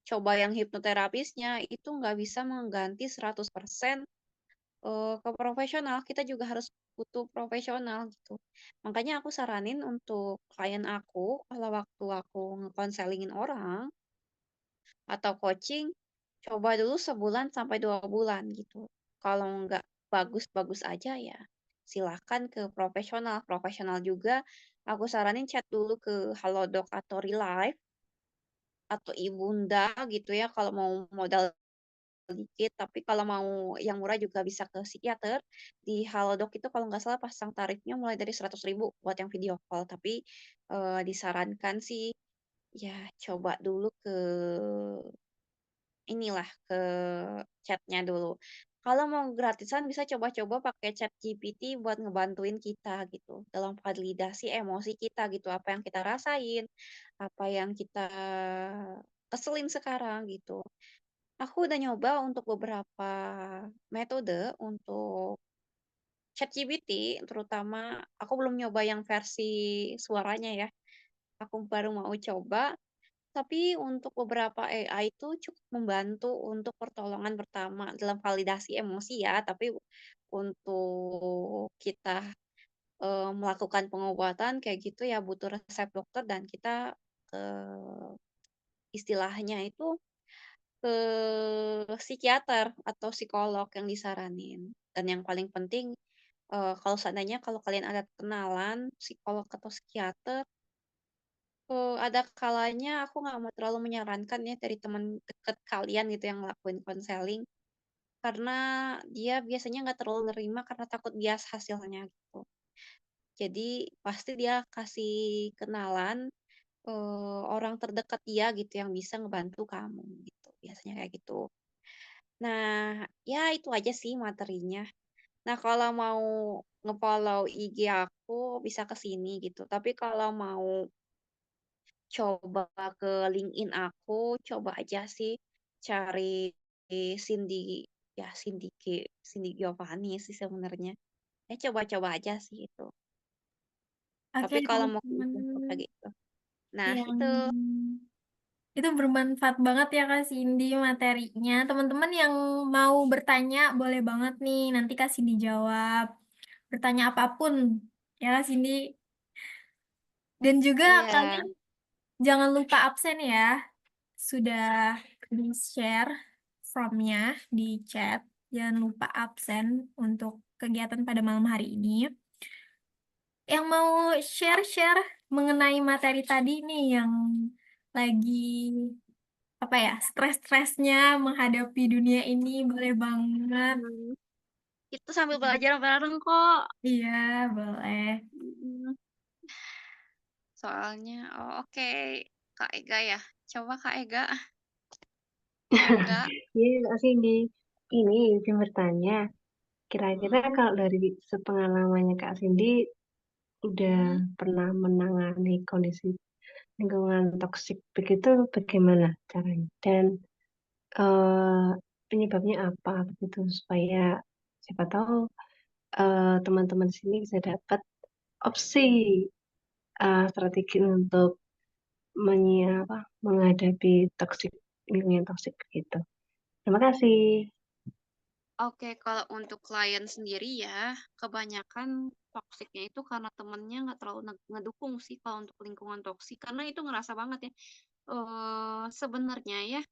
coba yang hipnoterapisnya itu nggak bisa mengganti 100% ke profesional. Kita juga harus butuh profesional gitu. Makanya aku saranin untuk klien aku, kalau waktu aku ngekonselingin orang atau coaching, coba dulu sebulan sampai 2 bulan gitu. Kalau nggak bagus-bagus aja ya silahkan ke profesional. Profesional juga aku saranin chat dulu ke Halodoc atau Relive atau Ibunda gitu ya kalau mau modal dikit. Tapi kalau mau yang murah juga bisa ke psikiater. Di Halodoc itu kalau nggak salah pasang tarifnya mulai dari 100.000 buat yang video call. Tapi disarankan sih ya coba dulu ke inilah ke chatnya dulu. Kalau mau gratisan bisa coba-coba pakai chat GPT buat ngebantuin kita gitu dalam validasi emosi kita gitu, apa yang kita rasain, apa yang kita keselin sekarang gitu. Aku udah nyoba untuk beberapa metode untuk chat GPT, terutama aku belum nyoba yang versi suaranya ya. Aku baru mau coba, tapi untuk beberapa AI itu cukup membantu untuk pertolongan pertama dalam validasi emosi ya, tapi untuk kita melakukan pengobatan kayak gitu ya butuh resep dokter dan kita eee, istilahnya itu ke psikiater atau psikolog yang disaranin. Dan yang paling penting, kalau seandainya kalau kalian ada kenalan psikolog atau psikiater, ada kalanya aku nggak mau terlalu menyarankan ya dari teman deket kalian gitu yang ngelakuin konseling, karena dia biasanya nggak terlalu nerima karena takut bias hasilnya gitu. Jadi pasti dia kasih kenalan, orang terdekat dia gitu yang bisa ngebantu kamu gitu, biasanya kayak gitu. Nah, ya itu aja sih materinya. Nah, kalau mau nge-follow IG aku bisa ke sini gitu, tapi kalau mau coba ke LinkedIn aku, coba aja sih cari Cindy, ya Cindy Giovanni sih sebenarnya. Coba-coba aja sih itu. Oke, Tapi kalau mau teman-teman info kayak gitu. Nah, yang itu itu bermanfaat banget ya Kak Cindy materinya. Teman-teman yang mau bertanya boleh banget nih, nanti Kak Cindy jawab. Bertanya apapun ya Kak Cindy. Dan juga iya. kalian jangan lupa absen ya. Sudah di-share formnya di chat. Jangan lupa absen untuk kegiatan pada malam hari ini. Yang mau share-share mengenai materi tadi nih yang lagi apa ya, stres-stresnya menghadapi dunia ini boleh banget. Hmm, Itu sambil belajar bareng kok. Iya, boleh. Mm, Soalnya, oh oke. Kak Ega ya. Coba Kak Ega, mau nggak? Iya, Kak Cindy. Ini izin bertanya, kira-kira Mm, kalau dari sepengalamannya Kak Cindy, udah mm. pernah menangani kondisi lingkungan toksik begitu bagaimana caranya? Dan eh, penyebabnya apa begitu supaya siapa tahu teman-teman di sini bisa dapat opsi strategi untuk menghadapi toksik lingkungan toksik gitu. Terima kasih. Oke, kalau untuk klien sendiri ya, kebanyakan toksiknya itu karena temennya nggak terlalu ngedukung sih kalau untuk lingkungan toksik, karena itu ngerasa banget ya. Sebenarnya ya,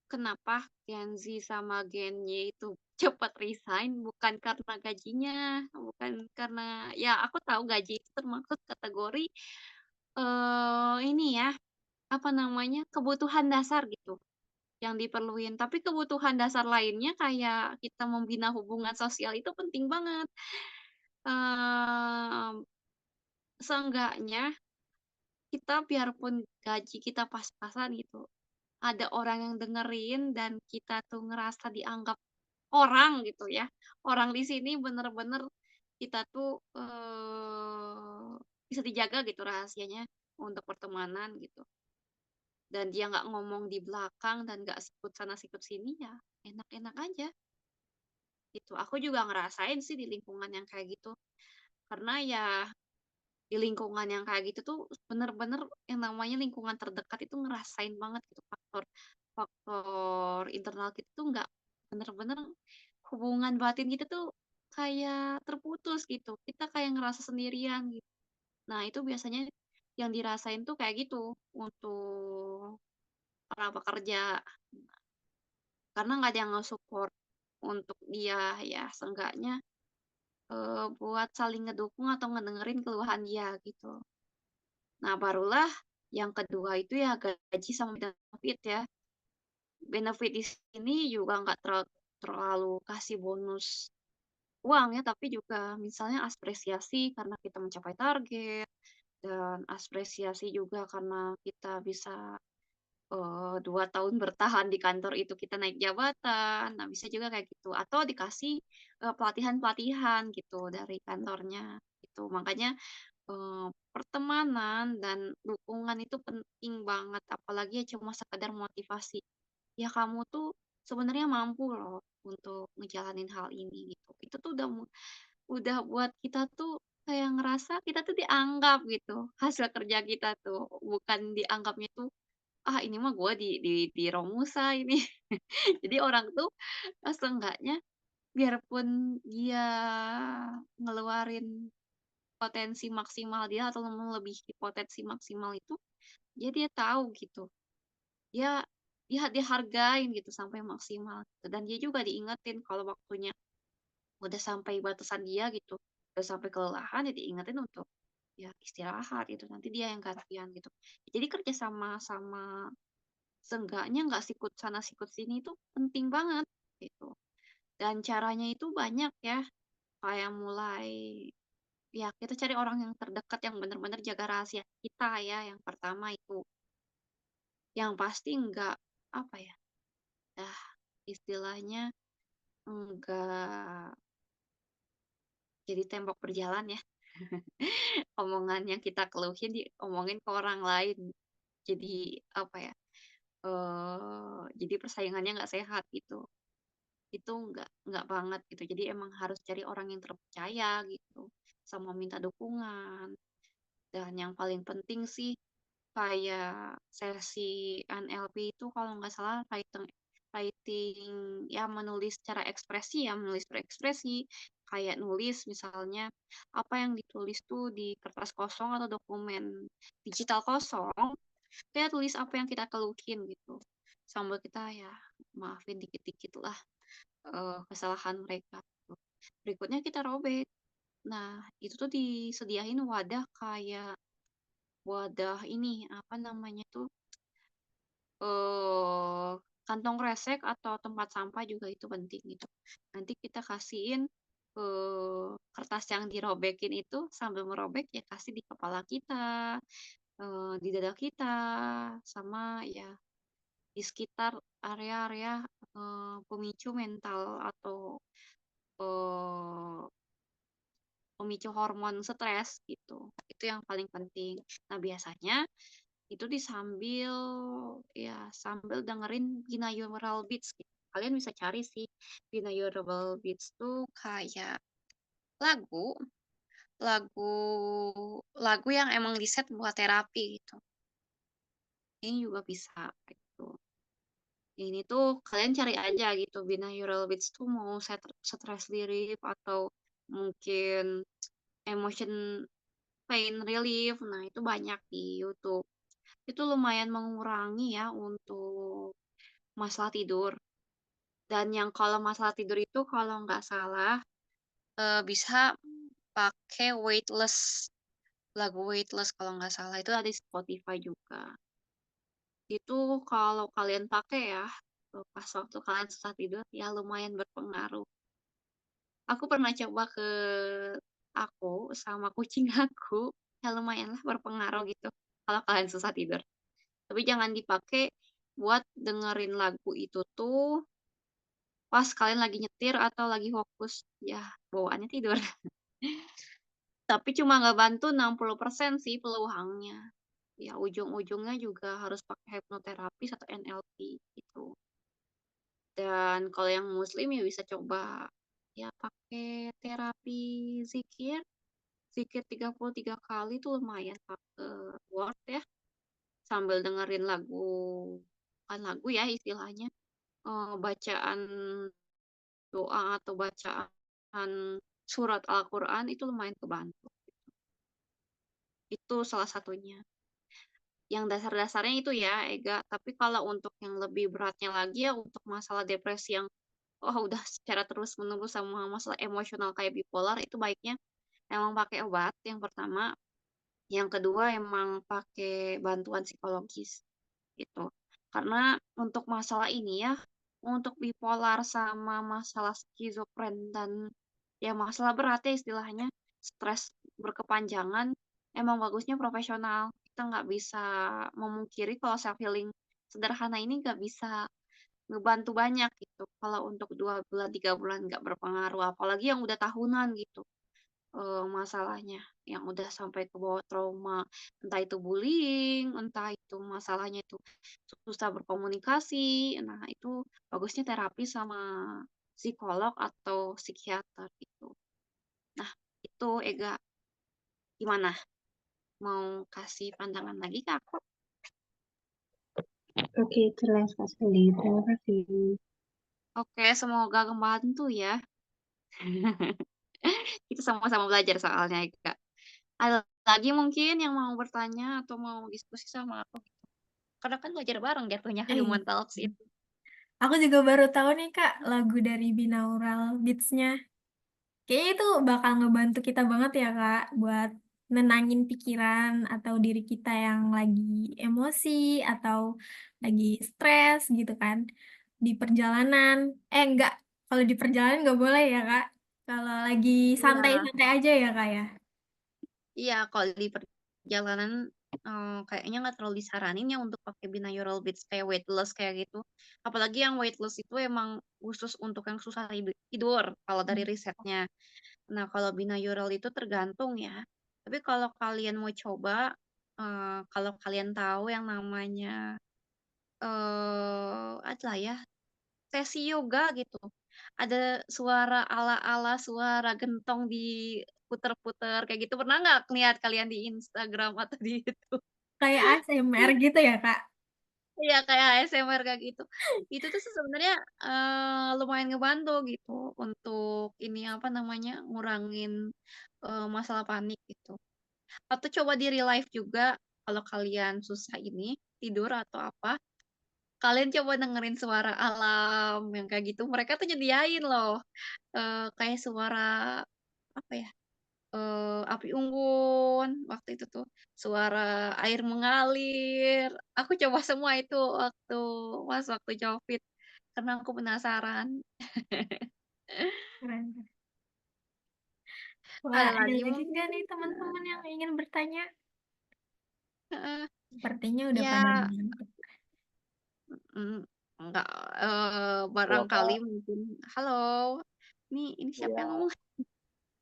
kenapa Gen Z sama Gen Y itu cepat resign bukan karena gajinya, bukan karena ya aku tahu gaji itu termasuk kategori ini ya, apa namanya, kebutuhan dasar gitu yang diperluin. Tapi kebutuhan dasar lainnya kayak kita membina hubungan sosial itu penting banget. Mmm, Seenggaknya kita biarpun gaji kita pas-pasan gitu, ada orang yang dengerin dan kita tuh ngerasa dianggap orang gitu ya. Orang di sini bener-bener kita tuh, bisa dijaga gitu rahasianya untuk pertemanan gitu. Dan dia nggak ngomong di belakang dan nggak sikut sana sikut sini, ya enak-enak aja gitu. Aku juga ngerasain sih di lingkungan yang kayak gitu. Karena ya di lingkungan yang kayak gitu tuh bener-bener yang namanya lingkungan terdekat itu ngerasain banget gitu faktor faktor internal kita tuh nggak bener-bener hubungan batin kita tuh kayak terputus gitu. Kita kayak ngerasa sendirian gitu. Nah, itu biasanya yang dirasain tuh kayak gitu untuk para pekerja. Karena nggak ada yang nge-support untuk dia ya seenggaknya buat saling ngedukung atau ngedengerin keluhan dia gitu. Nah, barulah yang kedua itu ya gaji sama benefit ya. Benefit di sini juga nggak terlalu kasih bonus uang ya, tapi juga misalnya apresiasi karena kita mencapai target dan apresiasi juga karena kita bisa 2 tahun bertahan di kantor itu kita naik jabatan. Nah, bisa juga kayak gitu atau dikasih pelatihan-pelatihan gitu dari kantornya gitu. Makanya pertemanan dan dukungan itu penting banget, apalagi ya cuma sekedar motivasi. Ya kamu tuh sebenarnya mampu loh untuk ngejalanin hal ini gitu. Itu tuh udah buat kita tuh kayak ngerasa kita tuh dianggap gitu, hasil kerja kita tuh. Bukan dianggapnya tuh, "Ah, ini mah gue di Romusa ini." Jadi orang tuh, seenggaknya biarpun dia ngeluarin potensi maksimal dia atau melebihi potensi maksimal itu, ya dia tahu gitu. Dia dia dihargain gitu sampai maksimal gitu, dan dia juga diingetin kalau waktunya udah sampai batasan dia gitu, udah sampai kelelahan ya diingetin untuk ya istirahat gitu, nanti dia yang gantian gitu. Jadi kerja sama seenggaknya nggak sikut sana sikut sini itu penting banget gitu. Dan caranya itu banyak ya, kayak mulai ya kita cari orang yang terdekat yang benar-benar jaga rahasia kita ya, yang pertama itu. Yang pasti nggak, apa ya, dah istilahnya enggak jadi tembok berjalan ya. Omongan yang kita keluhin diomongin ke orang lain. Jadi apa ya? Jadi persaingannya nggak sehat gitu. Itu nggak banget gitu. Jadi emang harus cari orang yang terpercaya gitu, sama minta dukungan. Dan yang paling penting sih kayak sesi NLP itu kalau nggak salah writing writing ya menulis secara ekspresi ya, menulis berekspresi, kayak nulis misalnya apa yang ditulis tuh di kertas kosong atau dokumen digital kosong, kita tulis apa yang kita keluhin gitu. Sambil kita ya maafin dikit-dikit lah kesalahan mereka. Gitu. Berikutnya kita robek. Nah, itu tuh disediain wadah ini apa namanya tuh eh kantong kresek atau tempat sampah juga itu penting gitu. Nanti kita kasihin kertas yang dirobekin itu sambil merobek ya kasih di kepala kita, di dada kita, sama ya di sekitar area-area pemicu mental atau eh, pemicu hormon stres gitu. Itu yang paling penting. Nah, biasanya itu sambil dengerin binaural beats gitu. Kalian bisa cari sih binaural beats tuh kayak lagu lagu lagu yang emang diset buat terapi gitu. Ini juga bisa gitu. Ini tuh kalian cari aja gitu binaural beats tuh mau stress relief atau mungkin emotion pain relief. Nah, itu banyak di YouTube. Itu lumayan mengurangi ya untuk masalah tidur. Dan yang kalau masalah tidur itu kalau nggak salah bisa pakai weightless, lagu weightless kalau nggak salah itu ada di Spotify juga. Itu kalau kalian pakai ya pas waktu kalian susah tidur ya lumayan berpengaruh. Aku pernah coba ke aku sama kucing aku, ya lumayan lah berpengaruh gitu kalau kalian susah tidur. Tapi jangan dipakai buat dengerin lagu itu tuh pas kalian lagi nyetir atau lagi fokus, ya bawaannya tidur. Tapi cuma nggak bantu 60% sih peluangnya. Ya ujung-ujungnya juga harus pakai hipnoterapis atau NLP gitu. Dan kalau yang muslim ya bisa coba ya pakai terapi zikir. Zikir 33 kali tuh lumayan pakai word ya. Sambil dengerin lagu, kan lagu ya istilahnya. Bacaan doa atau bacaan surat Al-Quran itu lumayan kebantu. Itu salah satunya. Yang dasar-dasarnya itu ya, Ega. Tapi kalau untuk yang lebih beratnya lagi ya, untuk masalah depresi yang udah secara terus-menerus sama masalah emosional kayak bipolar, itu baiknya emang pakai obat yang pertama. Yang kedua emang pakai bantuan psikologis gitu. Karena untuk masalah ini ya, untuk bipolar sama masalah skizofren dan ya masalah berat ya istilahnya, stres berkepanjangan, emang bagusnya profesional. Kita nggak bisa memungkiri kalau self healing sederhana ini nggak bisa ngebantu banyak gitu. Kalau untuk 2 bulan, 3 bulan nggak berpengaruh, apalagi yang udah tahunan gitu masalahnya, yang udah sampai ke bawah trauma, entah itu bullying, entah itu masalahnya itu susah berkomunikasi. Nah, itu bagusnya terapi sama psikolog atau psikiater gitu. Nah, itu Ega gimana? Mau kasih pandangan lagi ke aku? Oke, jelas Kak Cindy. Terima kasih. Oke, semoga membantu ya. Kita sama-sama belajar soalnya, Ega. Ada lagi mungkin yang mau bertanya atau mau diskusi sama aku? Karena kan belajar bareng jatuhnya Eh, Human Talks itu. aku juga baru tahu nih Kak lagu dari binaural beats-nya. Kayaknya itu bakal ngebantu kita banget ya Kak buat nenangin pikiran atau diri kita yang lagi emosi atau lagi stres gitu kan di perjalanan. Enggak, kalau di perjalanan nggak boleh ya Kak. Kalau lagi Iya, santai-santai aja ya Kak ya. iya kalau di perjalanan kayaknya nggak terlalu disaranin ya untuk pakai binaural beats kayak weightless kayak gitu. Apalagi yang weightless itu emang khusus untuk yang susah tidur kalau dari risetnya. Nah, kalau binaural itu tergantung ya. Tapi kalau kalian mau coba, kalau kalian tahu yang namanya, apa ya, sesi yoga gitu. Ada suara ala-ala suara gentong diputer-puter kayak gitu. Pernah nggak lihat kalian di Instagram atau di YouTube? Kayak ASMR gitu ya, Kak? Iya, kayak ASMR kayak gitu. Itu tuh sebenarnya, lumayan ngebantu gitu untuk ini, apa namanya, ngurangin, masalah panik gitu. Atau coba di real life juga kalau kalian susah ini, tidur atau apa, kalian coba dengerin suara alam yang kayak gitu. Mereka tuh nyediain loh, kayak suara, apa ya, api unggun waktu itu tuh, suara air mengalir. Aku coba semua itu waktu Covid, karena aku penasaran. Keren. Wah, Ada ada lagi lagi mungkin? nggak nih teman-teman yang ingin bertanya? Heeh. Sepertinya udah pada Ya, ngantuk. mhm, enggak, Halo barangkali Kak, mungkin halo, ini siapa yang iya ngomong?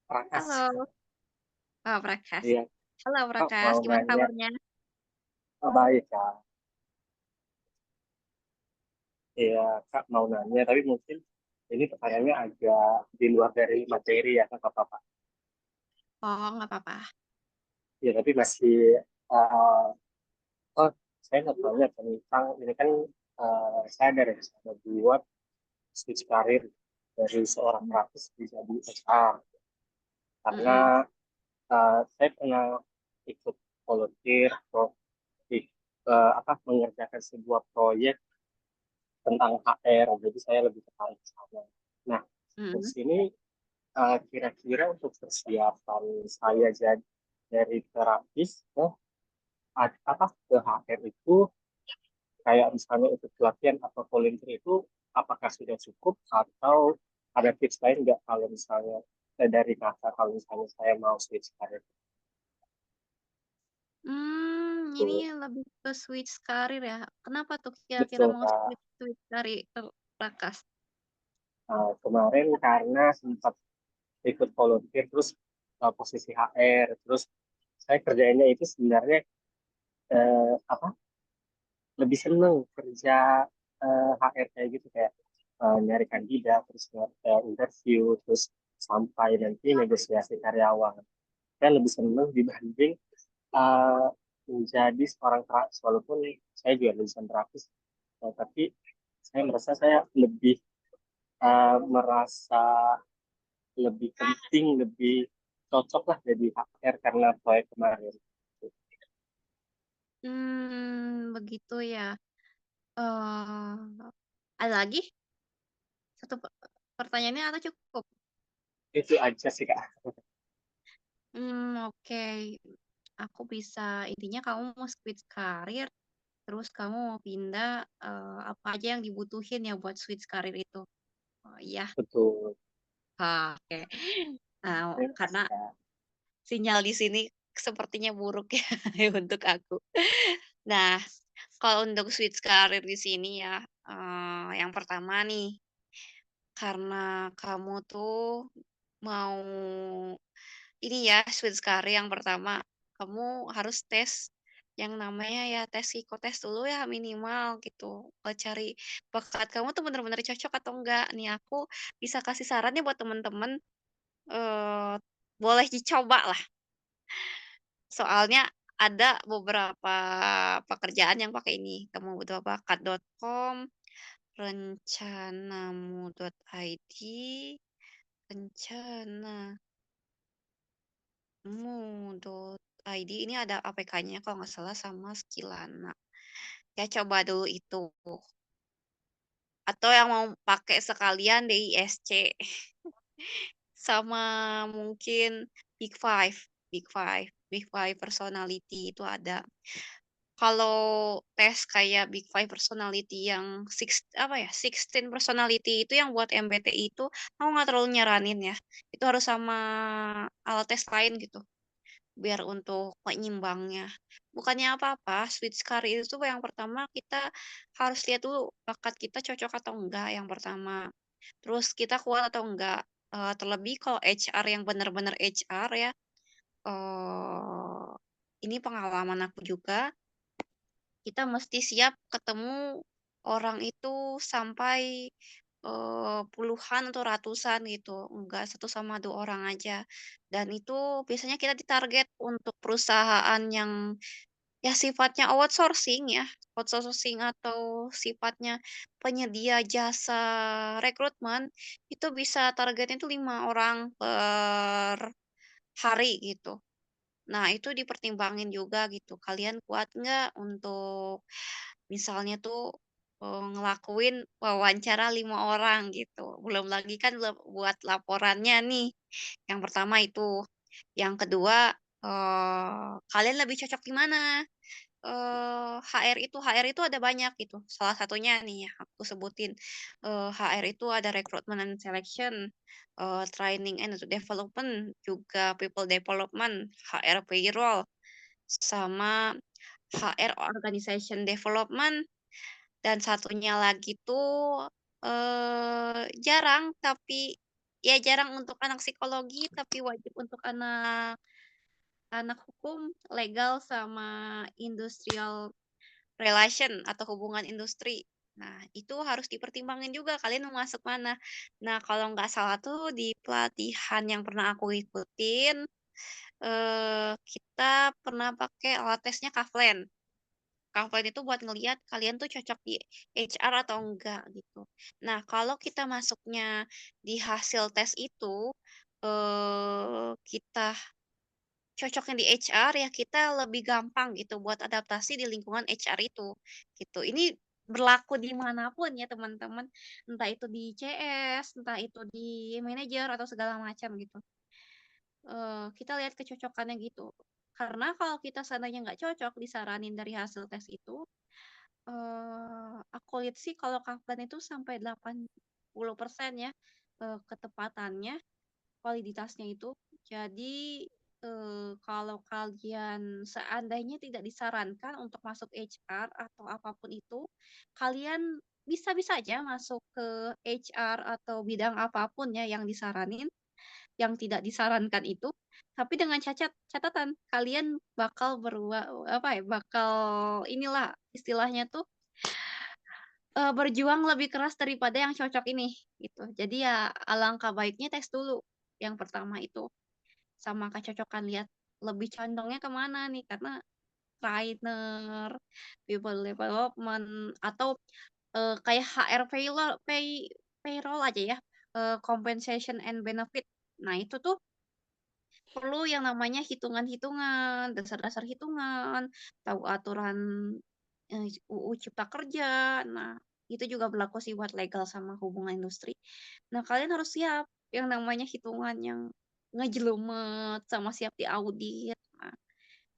Prakas. Halo, Prakas. Iya, Halo Kak Prakas, mau gimana nanya, kabarnya? baik Kak. Iya, Kak mau nanya, tapi mungkin ini pertanyaannya agak di luar dari materi ya, Kak, Bapak. Oh, nggak apa-apa. Ya, tapi masih, uh, oh, saya mau tanya tentang, ini kan saya dari sana buat switch karir dari seorang terapis menjadi HR. Karena Mhm, saya pernah ikut volunteer atau mengerjakan sebuah proyek tentang HR, jadi saya lebih tertarik ke sana. Nah, di mhm. sini kira-kira untuk persiapan saya jadi dari terapis ke HR itu, kayak misalnya untuk pelatihan atau volunteer itu, apakah sudah cukup atau ada tips lain nggak kalau misalnya dari kakak kalau misalnya saya mau switch karir Ini itu? lebih ke switch karir ya? Kenapa tuh kira-kira Betul mau Kak. switch switch karir, Prakas? Kemarin karena sempat ikut volunteer terus posisi HR, terus saya kerjainnya itu sebenarnya apa lebih seneng kerja HR kayak gitu, kayak nyari kandidat, terus interview, terus sampai nanti negosiasi karyawan. Saya lebih seneng dibanding eh, menjadi seorang terapis, walaupun saya juga lulusan terapis, tapi saya merasa saya lebih merasa lebih penting, lebih cocok lah jadi HR karena proyek kemarin. Begitu ya. Eee, ada lagi? Satu pertanyaannya atau cukup? Itu aja sih Kak. Oke. Aku bisa intinya kamu mau switch karir, terus kamu mau pindah, apa aja yang dibutuhin ya buat switch karir itu? Oh, iya? Betul. Oke. Karena Ya, sinyal di sini sepertinya buruk ya untuk aku. Nah, kalau untuk switch karir di sini ya, yang pertama nih, karena kamu tuh mau ini ya, switch karir yang pertama, kamu harus tes yang namanya ya tes psikotes dulu ya minimal gitu, cari bakat kamu tuh bener-bener cocok atau enggak. Nih aku bisa kasih saran nih buat temen-temen, eee, boleh dicoba lah. Soalnya ada beberapa pekerjaan yang pakai ini, kamu butuh bakat.com, rencanamu.id, rencanamu.id ini ada APK-nya kalau nggak salah sama Skillana. Ya coba dulu itu. Atau yang mau pakai sekalian DISC sama mungkin Big Five, Big Five personality itu ada. Kalau tes kayak Big Five personality yang 16 personality itu yang buat MBTI itu, aku nggak terlalu nyaranin ya. Itu harus sama alat tes lain gitu, biar untuk penyimbangnya. Bukannya apa-apa, switch career itu yang pertama kita harus lihat dulu bakat kita cocok atau enggak yang pertama. Terus kita kuat atau enggak, Terlebih kalau HR yang benar-benar HR ya, ini pengalaman aku juga, kita mesti siap ketemu orang itu sampai, puluhan atau ratusan gitu, enggak 1 sama 2 orang aja. Dan itu biasanya kita ditarget untuk perusahaan yang ya sifatnya outsourcing atau sifatnya penyedia jasa rekrutmen, itu bisa targetnya itu 5 orang per hari gitu. Nah, itu dipertimbangin juga gitu, kalian kuat nggak untuk misalnya tuh, ngelakuin wawancara 5 orang gitu, belum lagi kan buat laporannya nih, yang pertama itu. Yang kedua, kalian lebih cocok di mana? HR itu ada banyak gitu, salah satunya nih ya aku sebutin, HR itu ada recruitment and selection, training and development, juga people development, HR payroll, sama HR organization development, dan satunya lagi tuh, jarang tapi ya jarang untuk anak psikologi, tapi wajib untuk anak anak hukum, legal, sama industrial relation atau hubungan industri. Nah, itu harus dipertimbangin juga kalian mau masuk mana. Nah, kalau nggak salah tuh di pelatihan yang pernah aku ikutin, kita pernah pakai alat tesnya Kaflen. Kaflen itu buat ngelihat kalian tuh cocok di HR atau enggak gitu. Nah, kalau kita masuknya di hasil tes itu, kita cocoknya di HR, ya kita lebih gampang gitu buat adaptasi di lingkungan HR itu, gitu. Ini berlaku di manapun ya teman-teman, entah itu di CS, entah itu di manajer atau segala macam gitu. Kita lihat kecocokannya gitu. Karena kalau kita seandainya nggak cocok disaranin dari hasil tes itu, aku lihat sih kalau Kaplan itu sampai 80% ya, ketepatannya, validitasnya itu. Jadi, kalau kalian seandainya tidak disarankan untuk masuk HR atau apapun itu, kalian bisa-bisa aja masuk ke HR atau bidang apapun ya yang disaranin, yang tidak disarankan itu, tapi dengan catatan kalian bakal bakal inilah istilahnya tuh, berjuang lebih keras daripada yang cocok ini, gitu. Jadi ya alangkah baiknya tes dulu, yang pertama itu. Sama kecocokan lihat lebih condongnya kemana nih, karena trainer, people development, atau, kayak HR payroll aja ya, compensation and benefit. Nah, itu tuh perlu yang namanya hitungan-hitungan, dasar-dasar hitungan, tahu aturan, UU Cipta Kerja. Nah, itu juga berlaku sih buat legal sama hubungan industri. Nah, kalian harus siap yang namanya hitungan yang ngejelimet sama siap diaudit. Nah,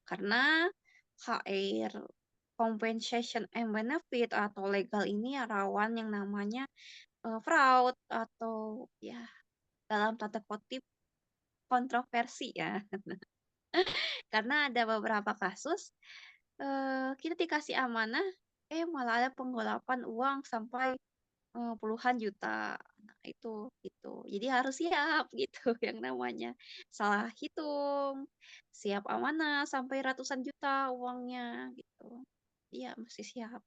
karena HR, compensation and benefit atau legal ini ya rawan yang namanya, fraud atau ya dalam tanda kutip kontroversi ya. Karena ada beberapa kasus, kita dikasih amanah, malah ada penggelapan uang sampai, puluhan juta. Nah itu, gitu. Jadi harus siap gitu yang namanya salah hitung, siap amanah sampai ratusan juta uangnya gitu. Iya, mesti siap.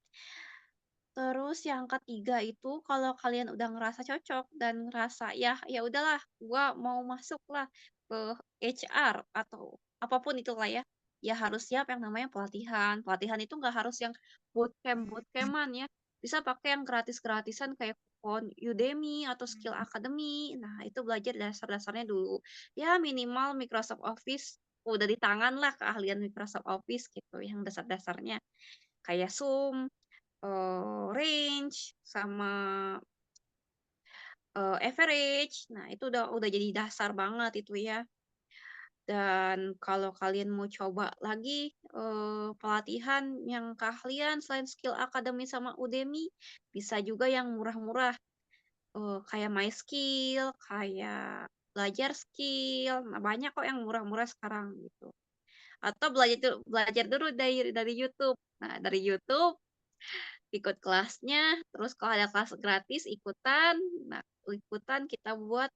Terus yang ketiga itu kalau kalian udah ngerasa cocok dan ngerasa, ya udahlah gua mau masuk lah ke HR atau apapun itulah ya, ya harus siap yang namanya pelatihan. Pelatihan itu nggak harus yang bootcamp-an ya, bisa pakai yang gratis-gratisan kayak Udemy atau Skill Academy. Nah, itu belajar dasar-dasarnya dulu. Ya minimal Microsoft Office udah di tangan lah keahlian Microsoft Office gitu, yang dasar-dasarnya kayak Zoom, range, sama, average. Nah, itu udah jadi dasar banget itu ya. Dan kalau kalian mau coba lagi, pelatihan yang keahlian selain Skill Academy sama Udemy, bisa juga yang murah-murah, kayak MySkill, kayak Belajar Skill. Nah, banyak kok yang murah-murah sekarang gitu. Atau belajar dulu dari YouTube. Nah, dari YouTube ikut kelasnya, terus kalau ada kelas gratis ikutan. Nah, ikutan kita buat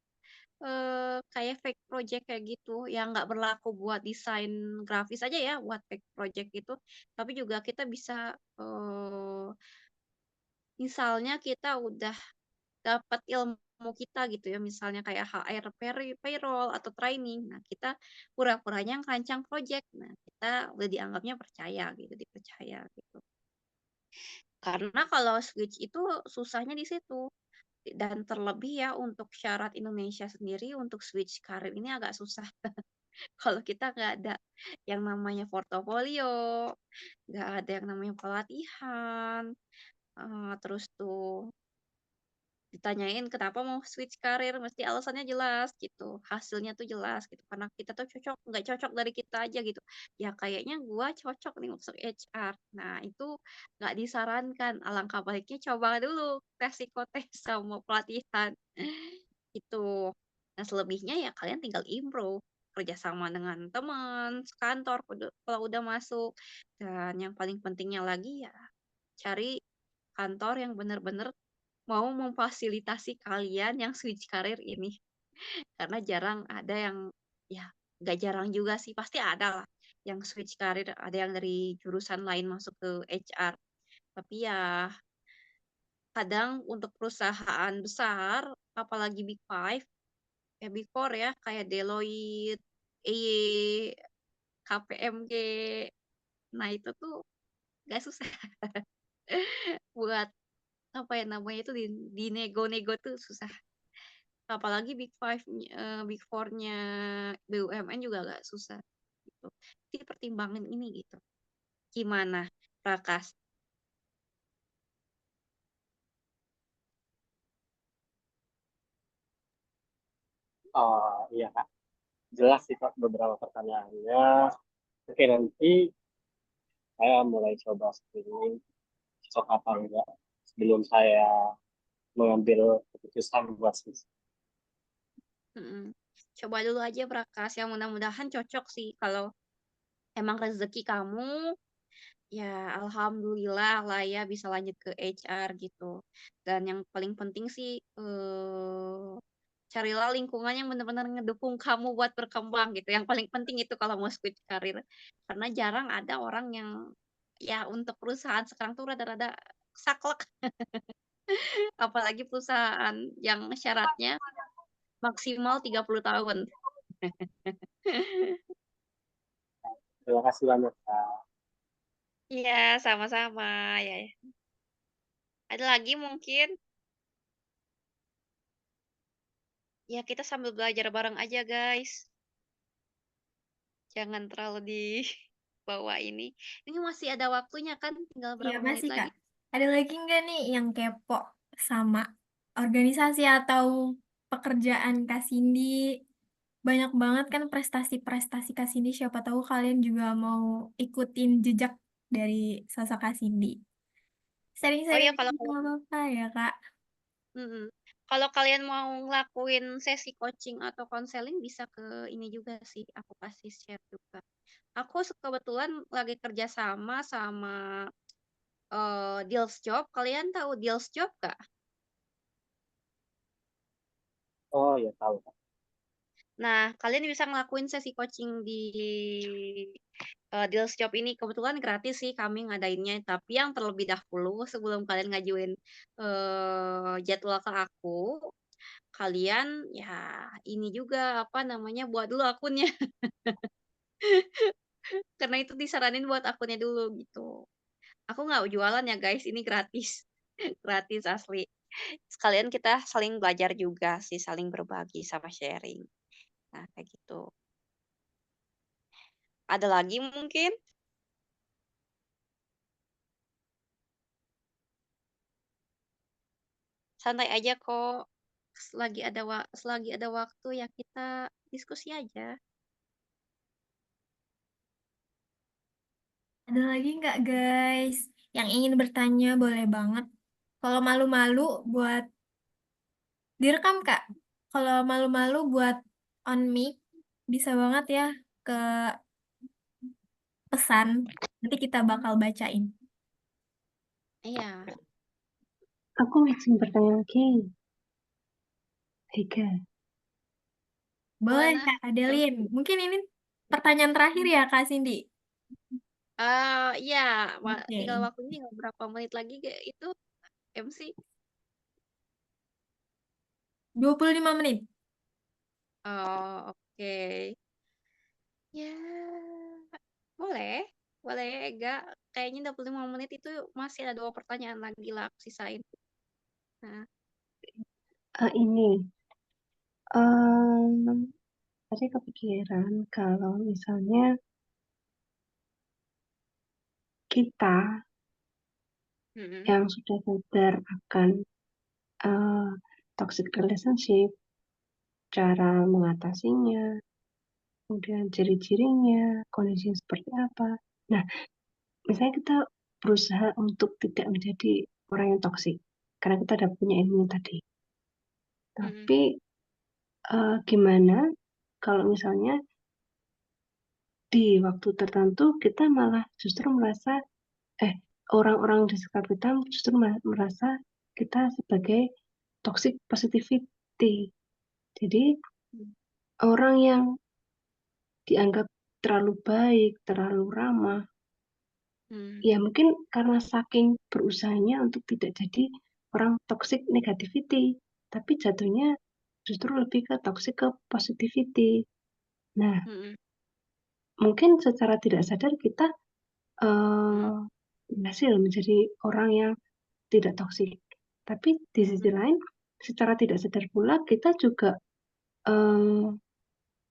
kayak fake project kayak gitu yang nggak berlaku buat desain grafis aja ya, buat fake project gitu. Tapi juga kita bisa misalnya kita udah dapat ilmu kita gitu ya, misalnya kayak HR payroll atau training. Nah, kita pura-puranya ngerancang project. Nah, kita udah dianggapnya percaya gitu, dipercaya gitu. Karena kalau switch itu susahnya di situ. Dan terlebih ya untuk syarat Indonesia sendiri untuk switch karir ini agak susah. Kalau kita nggak ada yang namanya portofolio, nggak ada yang namanya pelatihan, terus tuh ditanyain kenapa mau switch karir, mesti alasannya jelas gitu, hasilnya tuh jelas gitu, karena kita tuh cocok, nggak cocok dari kita aja gitu. Ya kayaknya gua cocok nih masuk HR. Nah itu nggak disarankan, alangkah baiknya coba dulu tes psikotes sama pelatihan gitu. Nah selebihnya ya kalian tinggal improve kerjasama dengan teman, kantor kalau udah masuk. Dan yang paling pentingnya lagi ya cari kantor yang benar-benar mau memfasilitasi kalian yang switch karir ini. Karena jarang ada yang, ya nggak jarang juga sih, pasti ada lah yang switch karir, ada yang dari jurusan lain masuk ke HR. Tapi ya kadang untuk perusahaan besar, apalagi Big Five, Big Four ya, kayak Deloitte, EY, KPMG, nah itu tuh gak susah buat apa ya namanya itu di nego-nego tuh susah. Apalagi Big Five, Big Four-nya BUMN juga agak susah gitu. Jadi pertimbangan ini gitu. Gimana, Prakas? Iya Kak, jelas sih Kak beberapa pertanyaannya. Oke, nanti saya mulai coba screening cocok apa enggak sebelum saya mengambil keputusan buat switch. Mm-mm. Coba dulu aja Prakas, yang mudah-mudahan cocok sih. Kalau emang rezeki kamu, ya alhamdulillah lah ya bisa lanjut ke HR gitu. Dan yang paling penting sih, carilah lingkungan yang benar-benar ngedukung kamu buat berkembang gitu. Yang paling penting itu kalau mau switch karir. Karena jarang ada orang yang ya untuk perusahaan sekarang tuh rada-rada saklek. Apalagi perusahaan yang syaratnya maksimal 30 tahun. Terima kasih banyak Kak. Iya, sama-sama ya. Ada lagi mungkin? Ya kita sambil belajar bareng aja guys. Jangan terlalu di bawah ini. Ini masih ada waktunya kan? Tinggal Iya berapa menit masih Kak. lagi? Ada lagi nggak nih yang kepo sama organisasi atau pekerjaan Kak Cindy? Banyak banget kan prestasi-prestasi Kak Cindy. Siapa tahu kalian juga mau ikutin jejak dari sosok Kak Cindy. Oh Sharing-sharing iya, aja nggak apa-apa ya Kak. mm-mm. Kalau kalian mau ngelakuin sesi coaching atau konseling bisa ke ini juga sih. Aku kasih share juga. Aku kebetulan lagi kerja sama Deals Job. Kalian tahu Deals Job gak? Oh ya tahu Kak. Nah, kalian bisa ngelakuin sesi coaching di Deals Job ini. Kebetulan gratis sih kami ngadainnya, tapi yang terlebih dahulu sebelum kalian ngajuin jadwal ke aku, kalian ya ini juga apa namanya buat dulu akunnya. Karena itu disaranin buat akunnya dulu gitu. Aku nggak jualan ya guys, ini gratis. Gratis asli. Sekalian kita saling belajar juga sih, saling berbagi sama sharing. Nah, kayak gitu. Ada lagi mungkin? Santai aja kok. Selagi ada waktu ya kita diskusi aja. Ada lagi nggak guys? Yang ingin bertanya boleh banget. Kalau malu-malu buat direkam Kak. Kalau malu-malu buat on mic bisa banget ya ke pesan. Nanti kita bakal bacain. Iya. Aku izin bertanya lagi. Tiga. Boleh, Gimana? Kak Adeline. Mungkin ini pertanyaan terakhir ya, Kak Cindy. Iya, tinggal Oke. waktunya tinggal berapa menit lagi itu MC? 25 menit. Oh, oke. Ya, boleh. Boleh, enggak. Kayaknya 25 menit itu masih ada 2 pertanyaan lagi lah aku sisain. Nah, Ini, em, tadi kepikiran kalau misalnya kita mm-mm, yang sudah sadar akan eh, toxic relationship, cara mengatasinya, kemudian ciri-cirinya, kondisinya seperti apa. Nah, misalnya kita berusaha untuk tidak menjadi orang yang toksik, karena kita udah punya ilmu tadi. mm-mm, Tapi gimana kalau misalnya di waktu tertentu kita malah justru merasa, orang-orang di sekitar kita justru merasa kita sebagai toxic positivity. Jadi orang yang dianggap terlalu baik, terlalu ramah, mm, ya mungkin karena saking berusahanya untuk tidak jadi orang toxic negativity, tapi jatuhnya justru lebih ke toxic ke positivity. Nah, mm-mm, mungkin secara tidak sadar kita mm-mm, berhasil menjadi orang yang tidak toksik. Tapi di sisi mm-mm, lain, secara tidak sadar pula kita juga eh,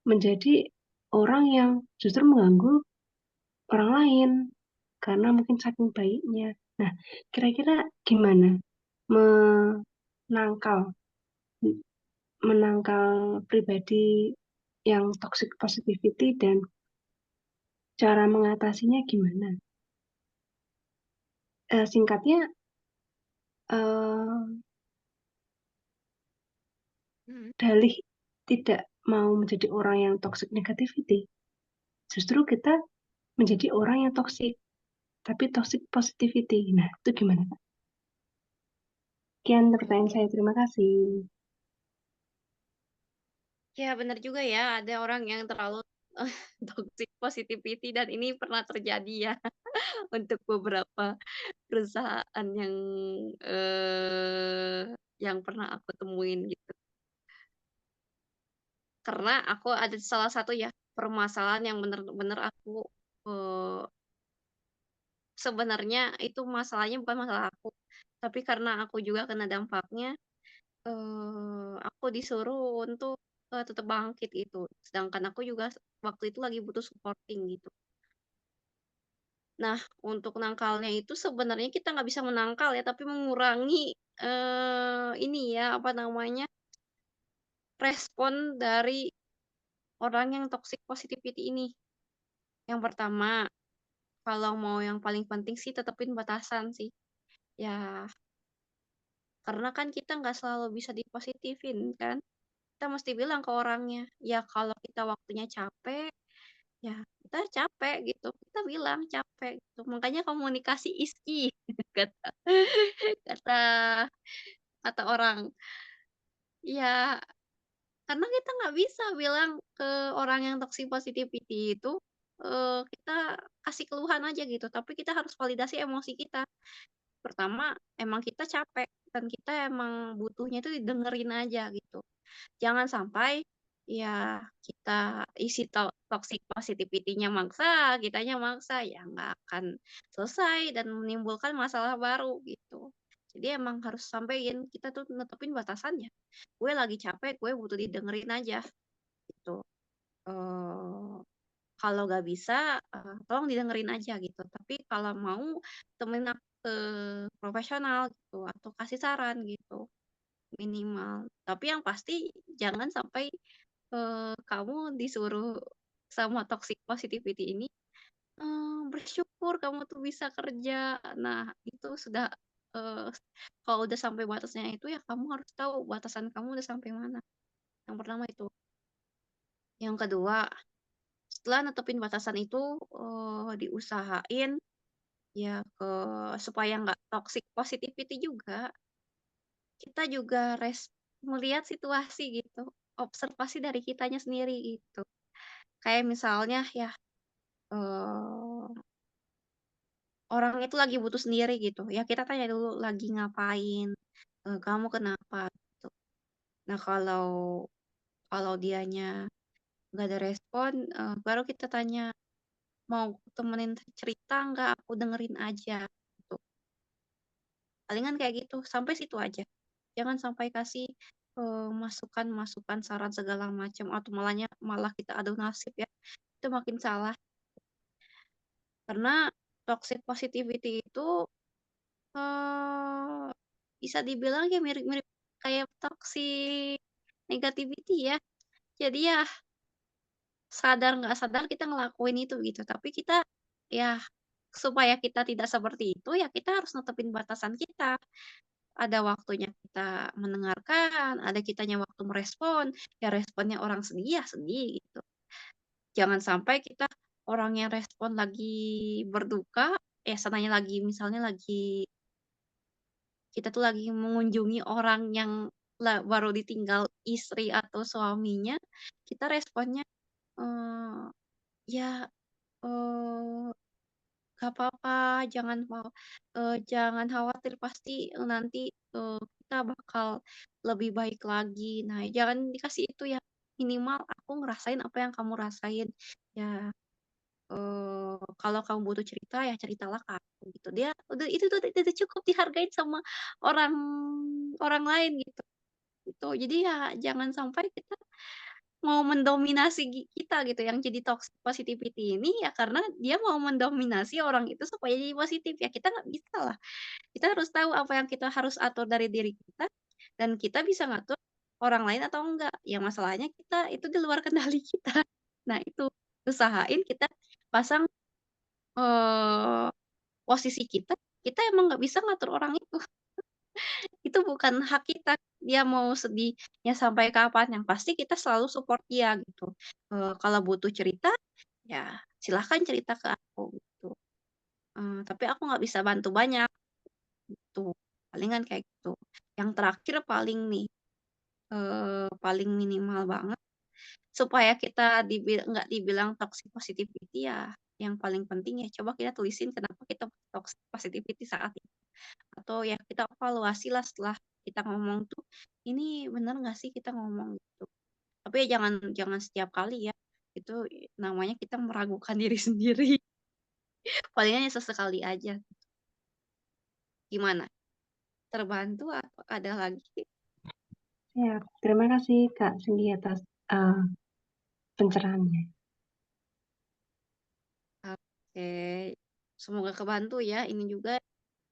menjadi orang yang justru mengganggu orang lain karena mungkin saking baiknya. Nah, kira-kira gimana menangkal menangkal pribadi yang toxic positivity dan cara mengatasinya gimana? Singkatnya, eh, mm-mm. dalih tidak mau menjadi orang yang toxic negativity, justru kita menjadi orang yang toxic, tapi toxic positivity. Nah, itu gimana, Kak? Sekian pertanyaan Oke. saya. Terima kasih. Ya, benar juga ya, ada orang yang terlalu toxic positivity dan ini pernah terjadi ya untuk beberapa perusahaan yang pernah aku temuin gitu. Karena aku ada salah satu ya permasalahan yang bener-bener aku eh, sebenarnya itu masalahnya bukan masalah aku, tapi karena aku juga kena dampaknya, aku disuruh untuk tetap bangkit gitu. Sedangkan aku juga waktu itu lagi butuh supporting gitu. Nah, untuk nangkalnya itu sebenarnya kita nggak bisa menangkal ya, tapi mengurangi ini ya apa namanya respon dari orang yang toxic positivity ini. Yang pertama, kalau mau yang paling penting sih tetepin batasan sih. Ya, karena kan kita nggak selalu bisa dipositifin kan. Kita mesti bilang ke orangnya, ya kalau kita waktunya capek, ya kita capek gitu. Kita bilang capek gitu. Makanya komunikasi is key, kata kata kata orang. Ya, karena kita nggak bisa bilang ke orang yang toxic positivity itu, kita kasih keluhan aja gitu, tapi kita harus validasi emosi kita. Pertama, emang kita capek dan kita emang butuhnya itu didengerin aja gitu. Jangan sampai ya kita isi toxic positivity-nya maksa, kitanya maksa, ya nggak akan selesai dan menimbulkan masalah baru gitu. Jadi emang harus sampein kita tuh netepin batasannya. Gue lagi capek, gue butuh didengerin aja gitu. Eh kalau nggak bisa, tolong didengerin aja gitu. Tapi kalau mau temenin aku ke profesional gitu atau kasih saran gitu minimal. Tapi yang pasti jangan sampai kamu disuruh sama toxic positivity ini bersyukur kamu tuh bisa kerja. Nah, itu sudah eh, kalau udah sampai batasnya itu ya kamu harus tahu batasan kamu udah sampai mana. Yang pertama itu. Yang kedua, setelah netepin batasan itu diusahain ya supaya nggak toxic positivity juga. Kita juga melihat situasi gitu. observasi dari kitanya sendiri gitu. Kayak misalnya ya, eee, orang itu lagi butuh sendiri gitu, ya kita tanya dulu, "Lagi ngapain? Kamu kenapa?" Gitu. Nah kalau kalau dianya nggak ada respon, baru kita tanya, "Mau temenin cerita nggak? Aku dengerin aja." Gitu. Palingan kayak gitu, sampai situ aja. Jangan sampai kasih, masukan-masukan, saran segala macam atau malah kita adu nasib ya, itu makin salah. Karena toxic positivity itu, eee, bisa dibilang ya mirip-mirip kayak toxic negativity ya. Jadi ya sadar nggak sadar kita ngelakuin itu gitu, tapi kita ya supaya kita tidak seperti itu ya kita harus netepin batasan kita. Ada waktunya kita mendengarkan, ada kitanya waktu merespon, ya responnya orang sedih ya sedih gitu. Jangan sampai kita orang yang respon lagi berduka, seandainya lagi misalnya lagi kita tuh lagi mengunjungi orang yang baru ditinggal istri atau suaminya, kita responnya, eee, ya, eee Gak apa-apa, jangan khawatir pasti, nanti, kita bakal lebih baik lagi. Nah, jangan dikasih itu ya, minimal aku ngerasain apa yang kamu rasain. Ya, kalau kamu butuh cerita, ya ceritalah ke aku gitu. Dia udah cukup dihargain sama orang orang lain gitu gitu. Jadi ya jangan sampai kita mau mendominasi kita gitu, yang jadi toxic positivity ini ya karena dia mau mendominasi orang itu supaya jadi positif, ya kita nggak bisa lah. Kita harus tahu apa yang kita harus atur dari diri kita, dan kita bisa ngatur orang lain atau enggak. Ya masalahnya kita itu di luar kendali kita. Nah itu, usahain kita pasang, eee, posisi kita, kita emang nggak bisa ngatur orang itu. Itu bukan hak kita, dia mau sedihnya sampai kapan, yang pasti kita selalu support dia gitu. Kalau butuh cerita, ya silahkan cerita ke aku gitu, tapi aku nggak bisa bantu banyak gitu, palingan kayak gitu. Yang terakhir paling nih, paling minimal banget supaya kita nggak dibilang toxic positivity ya, yang paling penting ya coba kita tulisin kenapa kita toxic positivity saat itu. Atau ya kita evaluasi lah setelah kita ngomong tuh, ini bener nggak sih kita ngomong gitu. Tapi ya jangan jangan setiap kali ya, itu namanya kita meragukan diri sendiri. Palingan ya sesekali aja. Gimana? Terbantu atau ada lagi? Ya, terima kasih Kak Cindy atas eh, pencerahannya. Oke, semoga kebantu ya. Ini juga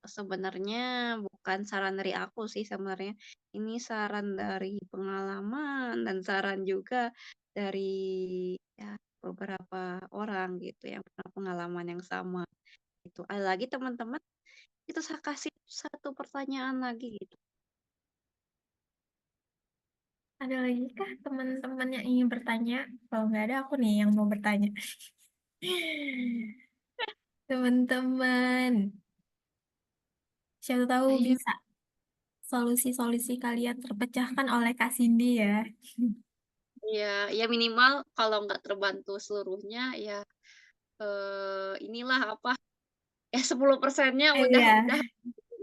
sebenarnya bukan saran dari aku sih sebenarnya. Ini saran dari pengalaman dan saran juga dari ya beberapa orang gitu yang pernah pengalaman yang sama gitu. Ada lagi teman-teman, itu saya kasih satu pertanyaan lagi gitu. Ada lagi kah teman-teman yang ingin bertanya? Kalau nggak ada, aku nih yang mau bertanya. Teman-teman, siapa tahu Ayo, bisa solusi-solusi kalian terpecahkan oleh Kak Cindy ya. ya minimal kalau nggak terbantu seluruhnya ya inilah apa ya 10%-nya Iya. udah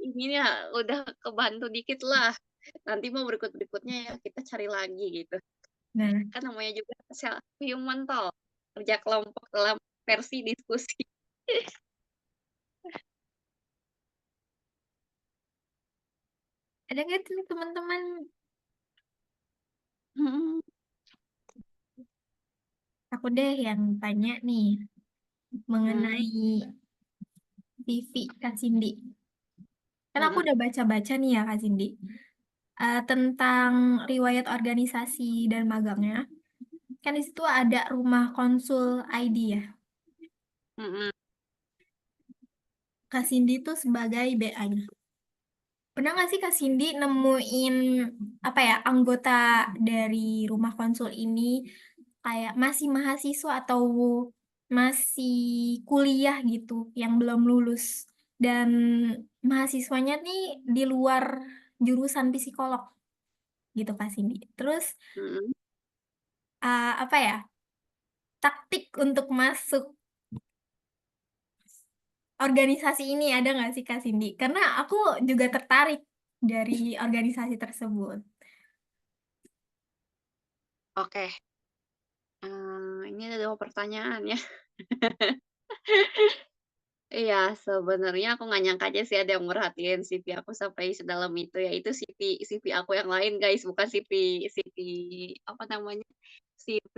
ini ya udah kebantu dikit lah. Nanti mau berikut-berikutnya ya kita cari lagi gitu. Nah, Kan namanya juga self human talk, kerja kelompok dalam versi diskusi. ada nggak tuh teman-teman? Hmm, Aku deh yang tanya nih mengenai TV Kak Cindy. Kan aku udah baca-baca nih ya Kak Cindy. Tentang riwayat organisasi dan magangnya. Kan di situ ada rumah konsul ID ya. Kak Cindy tuh sebagai BA-nya. Pernah nggak sih Kak Cindy nemuin apa ya anggota dari rumah konsul ini kayak masih mahasiswa atau masih kuliah gitu yang belum lulus dan mahasiswanya nih di luar jurusan psikolog gitu Kak Cindy. Terus apa ya, taktik untuk masuk organisasi ini ada nggak sih Kak Cindy? Karena aku juga tertarik dari organisasi tersebut. Oke, ini ada 2 pertanyaan ya. Iya, sebenarnya aku nggak nyangka aja sih ada yang merhatiin CV aku sampai sedalam itu ya. Itu CV aku yang lain guys, bukan CV apa namanya, CV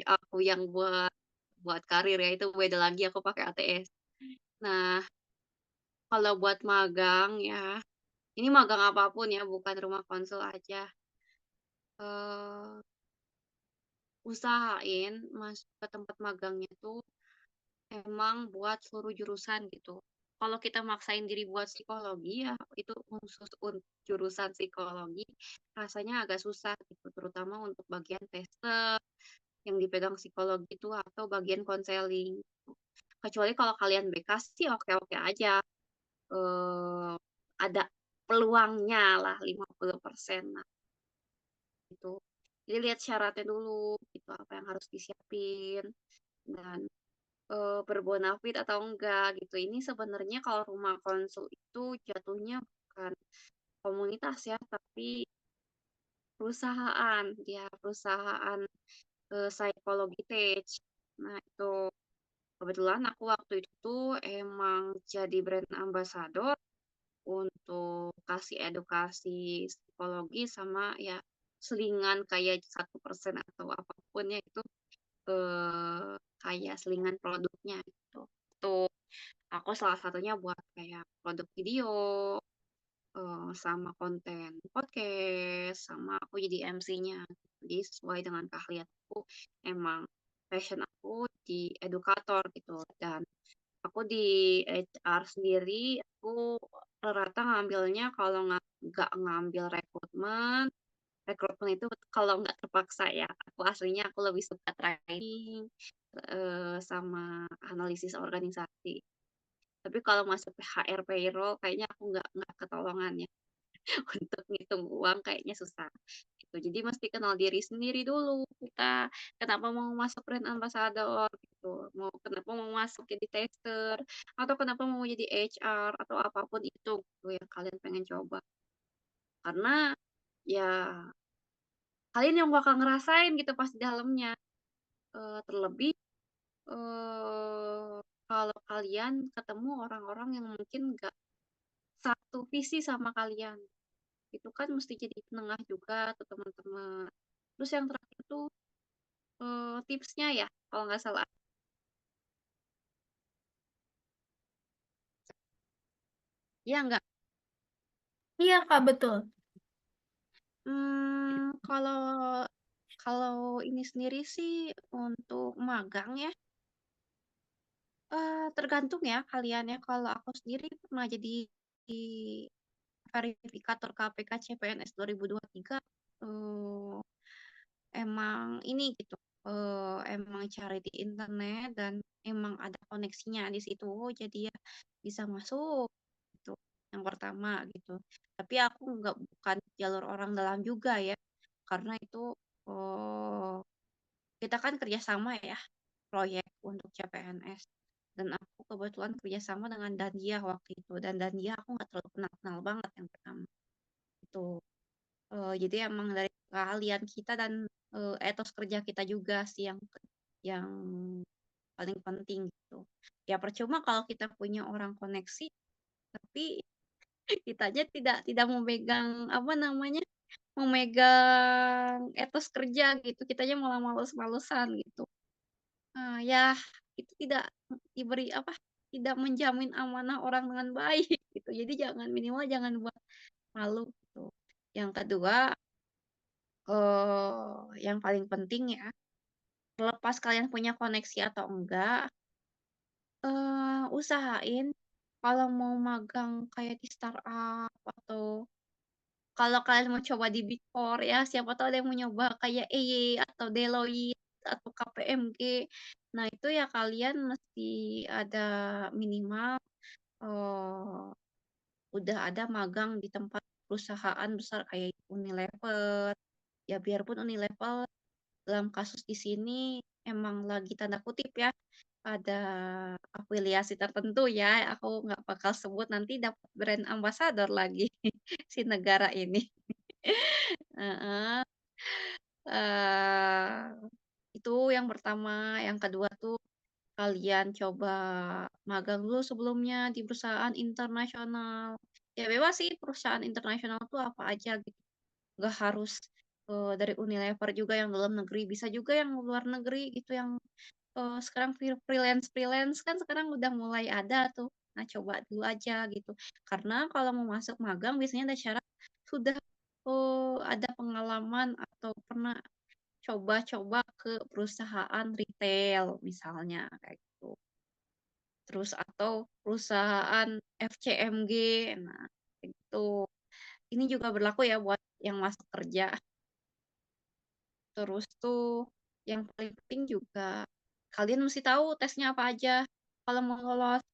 aku yang buat karir ya, itu beda lagi aku pakai ATS. Nah, kalau buat magang ya, ini magang apapun ya, bukan rumah konsul aja, eee, usahain masuk ke tempat magangnya tuh emang buat seluruh jurusan gitu. Kalau kita maksain diri buat psikologi ya itu khusus untuk jurusan psikologi rasanya agak susah gitu, terutama untuk bagian tester yang dipegang psikologi itu atau bagian konseling. Kecuali kalau kalian BK sih oke-oke aja. Eh, ada peluangnya lah 50% lah gitu. Jadi lihat syaratnya dulu gitu apa yang harus disiapin dan berbonafit atau enggak gitu. Ini sebenarnya kalau rumah konsul itu jatuhnya bukan komunitas ya, tapi perusahaan. Dia perusahaan psikologi Tech. Nah, itu kebetulan aku waktu itu tuh emang jadi brand ambassador untuk kasih edukasi psikologi sama ya selingan kayak 1% atau apapun ya itu kayak selingan produknya gitu. Tuh aku salah satunya buat kayak produk video, sama konten podcast, sama aku jadi MC-nya. Jadi sesuai dengan keahlian aku, emang passion aku di edukator gitu. Dan aku di HR sendiri, aku rata ngambilnya kalau nggak ngambil rekrutmen, rekrutmen itu kalau nggak terpaksa ya. Aku aslinya aku lebih suka training, sama analisis organisasi. Tapi kalau masuk ke HR payroll kayaknya aku nggak ketolongan ya untuk ngitung uang kayaknya susah. Gitu. Jadi mesti kenal diri sendiri dulu kita. Kenapa mau masuk brand ambassador gitu. Kenapa mau masuk jadi tester atau kenapa mau jadi HR atau apapun itu gitu yang kalian pengen coba. Karena ya kalian yang bakal ngerasain gitu pas di dalamnya. Terlebih eh kalau kalian ketemu orang-orang yang mungkin nggak satu visi sama kalian. Itu kan mesti jadi penengah juga tuh teman-teman. Terus yang terakhir tuh tipsnya ya, kalau nggak salah. Ya nggak. Iya Kak, betul. Kalau kalau ini sendiri sih untuk magang ya, tergantung ya kalian ya. Kalau aku sendiri pernah jadi di verifikator KPK CPNS 2023. eh, Emang ini gitu, emang cari di internet dan emang ada koneksinya di situ, jadi ya bisa masuk gitu, yang pertama gitu. Tapi aku bukan jalur orang dalam juga ya, karena itu kita kan kerjasama ya, proyek untuk CPNS. Dan aku kebetulan kerjasama dengan Dandia waktu itu, dan Dandia aku nggak terlalu kenal-kenal banget yang pertama. Itu. Jadi emang dari keahlian kita dan etos kerja kita juga sih yang paling penting gitu. Ya percuma kalau kita punya orang koneksi, tapi kitanya tidak memegang apa namanya, memegang etos kerja gitu. Kitanya malah males-malesan gitu. Ya itu tidak diberi apa, tidak menjamin amanah orang dengan baik gitu. Jadi jangan minimal jangan buat malu gitu. Yang kedua, yang paling penting ya, terlepas kalian punya koneksi atau enggak, usahain kalau mau magang kayak di startup atau kalau kalian mau coba di Big Four ya, siapa tahu ada yang mau nyoba kayak EY atau Deloitte atau KPMG. Nah, itu ya kalian mesti ada minimal eh, udah ada magang di tempat perusahaan besar kayak Unilever. Ya biarpun Unilever dalam kasus di sini emang lagi tanda kutip ya, ada afiliasi tertentu ya, aku nggak bakal sebut nanti dapat brand ambassador lagi si negara ini. Heeh, eee, itu yang pertama. Yang kedua tuh kalian coba magang dulu sebelumnya di perusahaan internasional. Ya bebas sih perusahaan internasional tuh apa aja gitu, nggak harus, dari Unilever juga yang dalam negeri, bisa juga yang luar negeri gitu yang sekarang freelance-freelance kan sekarang udah mulai ada tuh. Nah, coba dulu aja gitu. Karena kalau mau masuk magang biasanya ada syarat sudah, ada pengalaman atau pernah coba-coba ke perusahaan retail misalnya kayak gitu. Terus atau perusahaan FCMG, nah kayak gitu. Ini juga berlaku ya buat yang masuk kerja. Terus tuh yang paling penting juga kalian mesti tahu tesnya apa aja kalau mau lolos.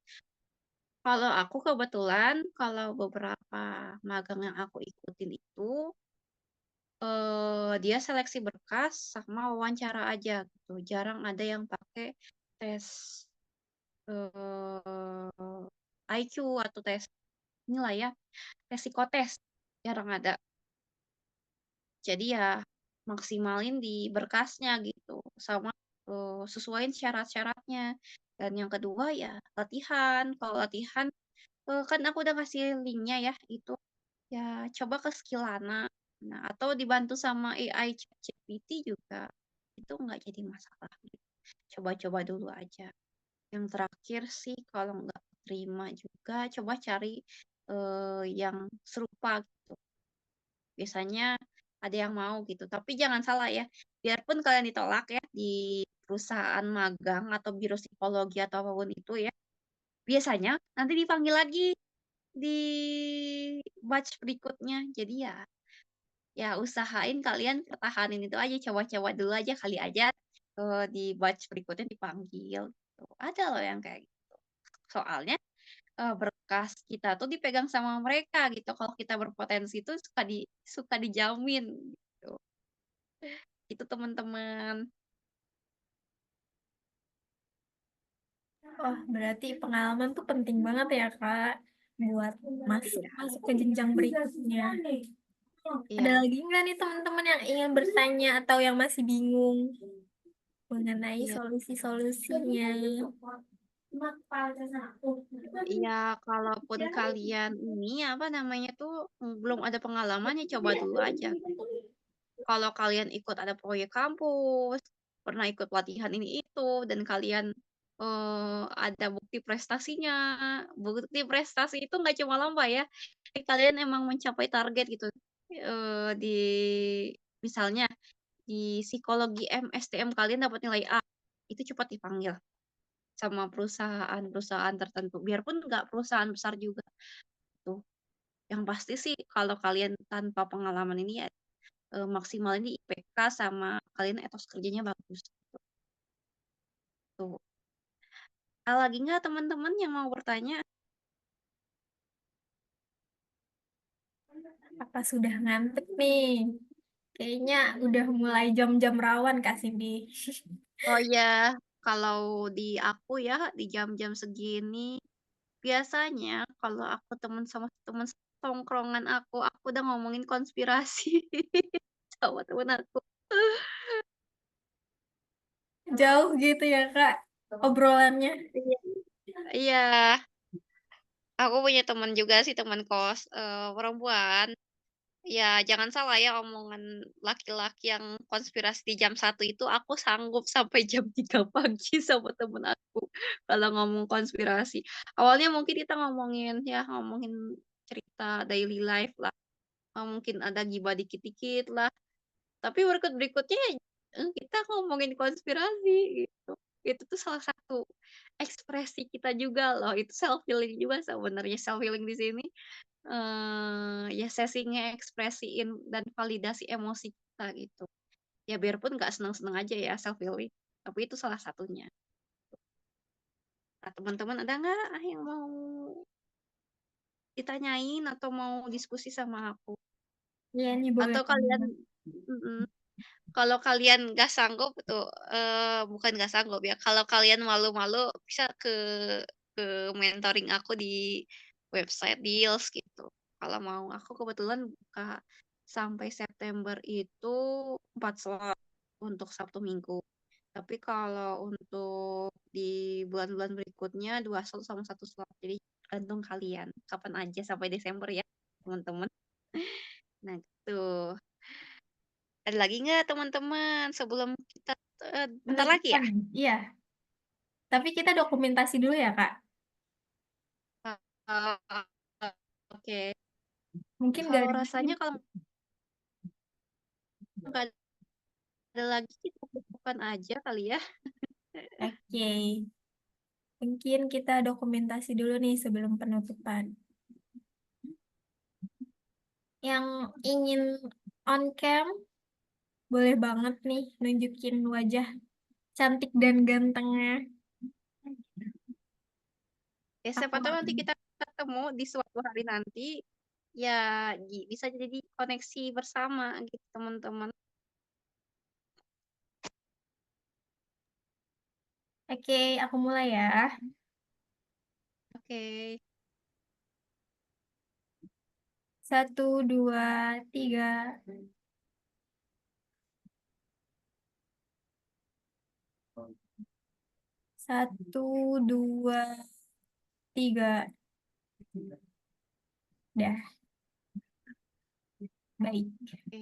Kalau aku kebetulan kalau beberapa magang yang aku ikutin itu dia seleksi berkas sama wawancara aja gitu. Jarang ada yang pakai tes IQ atau tes inilah ya, tes psikotes. Jarang ada. Jadi ya maksimalin di berkasnya gitu, sama sesuaiin syarat-syaratnya. Dan yang kedua ya latihan. Kalau latihan kan aku udah kasih linknya ya itu ya coba ke Skillana. Nah, atau dibantu sama AI ChatGPT juga itu nggak jadi masalah gitu. Coba-coba dulu aja. Yang terakhir sih kalau nggak terima juga coba cari yang serupa gitu. Biasanya ada yang mau gitu. Tapi jangan salah ya, biarpun kalian ditolak ya di perusahaan magang atau biro psikologi atau apapun itu ya, biasanya nanti dipanggil lagi di batch berikutnya. Jadi ya, ya usahain kalian pertahanin itu aja, coba-coba dulu aja kali aja di batch berikutnya dipanggil. Gitu. Ada loh yang kayak gitu. Soalnya berkas kita tuh dipegang sama mereka gitu. Kalau kita berpotensi tuh suka dijamin gitu. Itu teman-teman. Oh, berarti pengalaman tuh penting banget ya, Kak, buat masuk masuk ke jenjang berikutnya. Ada Iya, lagi nggak nih teman-teman yang ingin bertanya atau yang masih bingung mengenai iya, solusi-solusinya? iya. Kalaupun kalian ini apa namanya tuh belum ada pengalaman ya coba dulu aja. Kalau kalian ikut ada proyek kampus, pernah ikut pelatihan ini itu, dan kalian ada bukti prestasinya. Bukti prestasi itu nggak cuma lomba ya. Kalian emang mencapai target gitu. Di misalnya di psikologi MSTM kalian dapat nilai A, itu cepat dipanggil sama perusahaan-perusahaan tertentu. Biarpun nggak perusahaan besar juga tuh. Yang pasti sih kalau kalian tanpa pengalaman ini ya maksimalin di IPK sama kalian etos kerjanya bagus. Tuh. Ada lagi nggak teman-teman yang mau bertanya? Apa sudah ngantuk nih? Kayaknya udah mulai jam-jam rawan, Kak Cindy. Oh ya, kalau di aku ya di jam-jam segini biasanya kalau aku temen sama temen tongkrongan aku udah ngomongin konspirasi sama temen aku. Jauh gitu ya, Kak, obrolannya. Iya, iya. Aku punya temen juga sih teman kos perempuan. Ya, jangan salah ya omongan laki-laki yang konspirasi di jam 1 itu aku sanggup sampai jam 3 pagi sama temen aku kalau ngomong konspirasi. Awalnya mungkin kita ngomongin cerita daily life lah. Mungkin ada gibah dikit-dikit lah. Tapi berikutnya kita ngomongin konspirasi gitu. Itu tuh salah satu ekspresi kita juga loh. Itu self healing juga sebenarnya self healing di sini ya sesi ngekspresiin dan validasi emosi kita gitu. Ya biarpun nggak seneng-seneng aja ya self healing, tapi itu salah satunya. Nah, teman-teman ada nggak yang mau ditanyain atau mau diskusi sama aku? Iya nih boleh Atau kalian banget. mm-mm. Kalau kalian nggak sanggup tuh, bukan nggak sanggup ya, kalau kalian malu-malu bisa ke mentoring aku di website Deals gitu. Kalau mau, aku kebetulan buka sampai September itu 4 slot untuk Sabtu Minggu. Tapi kalau untuk di bulan-bulan berikutnya 2 slot sama 1 slot. Jadi tergantung kalian kapan aja sampai Desember ya, teman-teman. Nah, gitu. Ada lagi nggak teman-teman sebelum kita bentar lagi ya? Penutupan. Iya, tapi kita dokumentasi dulu ya, Kak. Eh, Oke, Mungkin kalau dari rasanya kalau nggak ada lagi kita bukan aja kali ya. Oke. Mungkin kita dokumentasi dulu nih sebelum penutupan. Yang ingin on cam, boleh banget nih nunjukin wajah cantik dan gantengnya. Ya Aku siapa tahu nanti kita ketemu di suatu hari nanti, ya bisa jadi koneksi bersama gitu teman-teman. Oke, aku mulai ya. Oke. 1, 2, 3. 1, 2, 3. Dah, baik. Oke.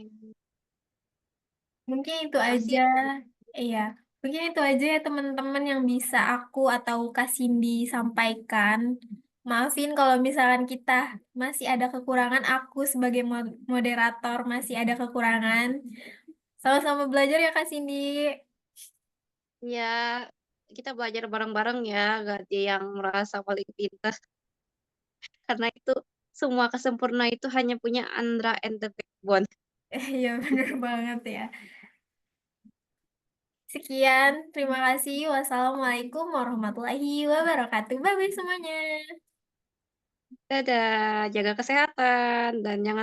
Mungkin itu Makasih aja. ya. Iya, mungkin itu aja ya teman-teman yang bisa aku atau Kak Cindy sampaikan. Maafin kalau misalkan kita masih ada kekurangan, aku sebagai moderator masih ada kekurangan. Sama-sama belajar ya Kak Cindy. Ya, kita belajar bareng-bareng ya, gak ada yang merasa paling pintar. Karena itu semua kesempurnaan itu hanya punya Andra and the Backbone. Iya bener banget ya. Sekian, terima kasih. Wassalamualaikum warahmatullahi wabarakatuh. Bye-bye semuanya. Dadah, jaga kesehatan dan jangan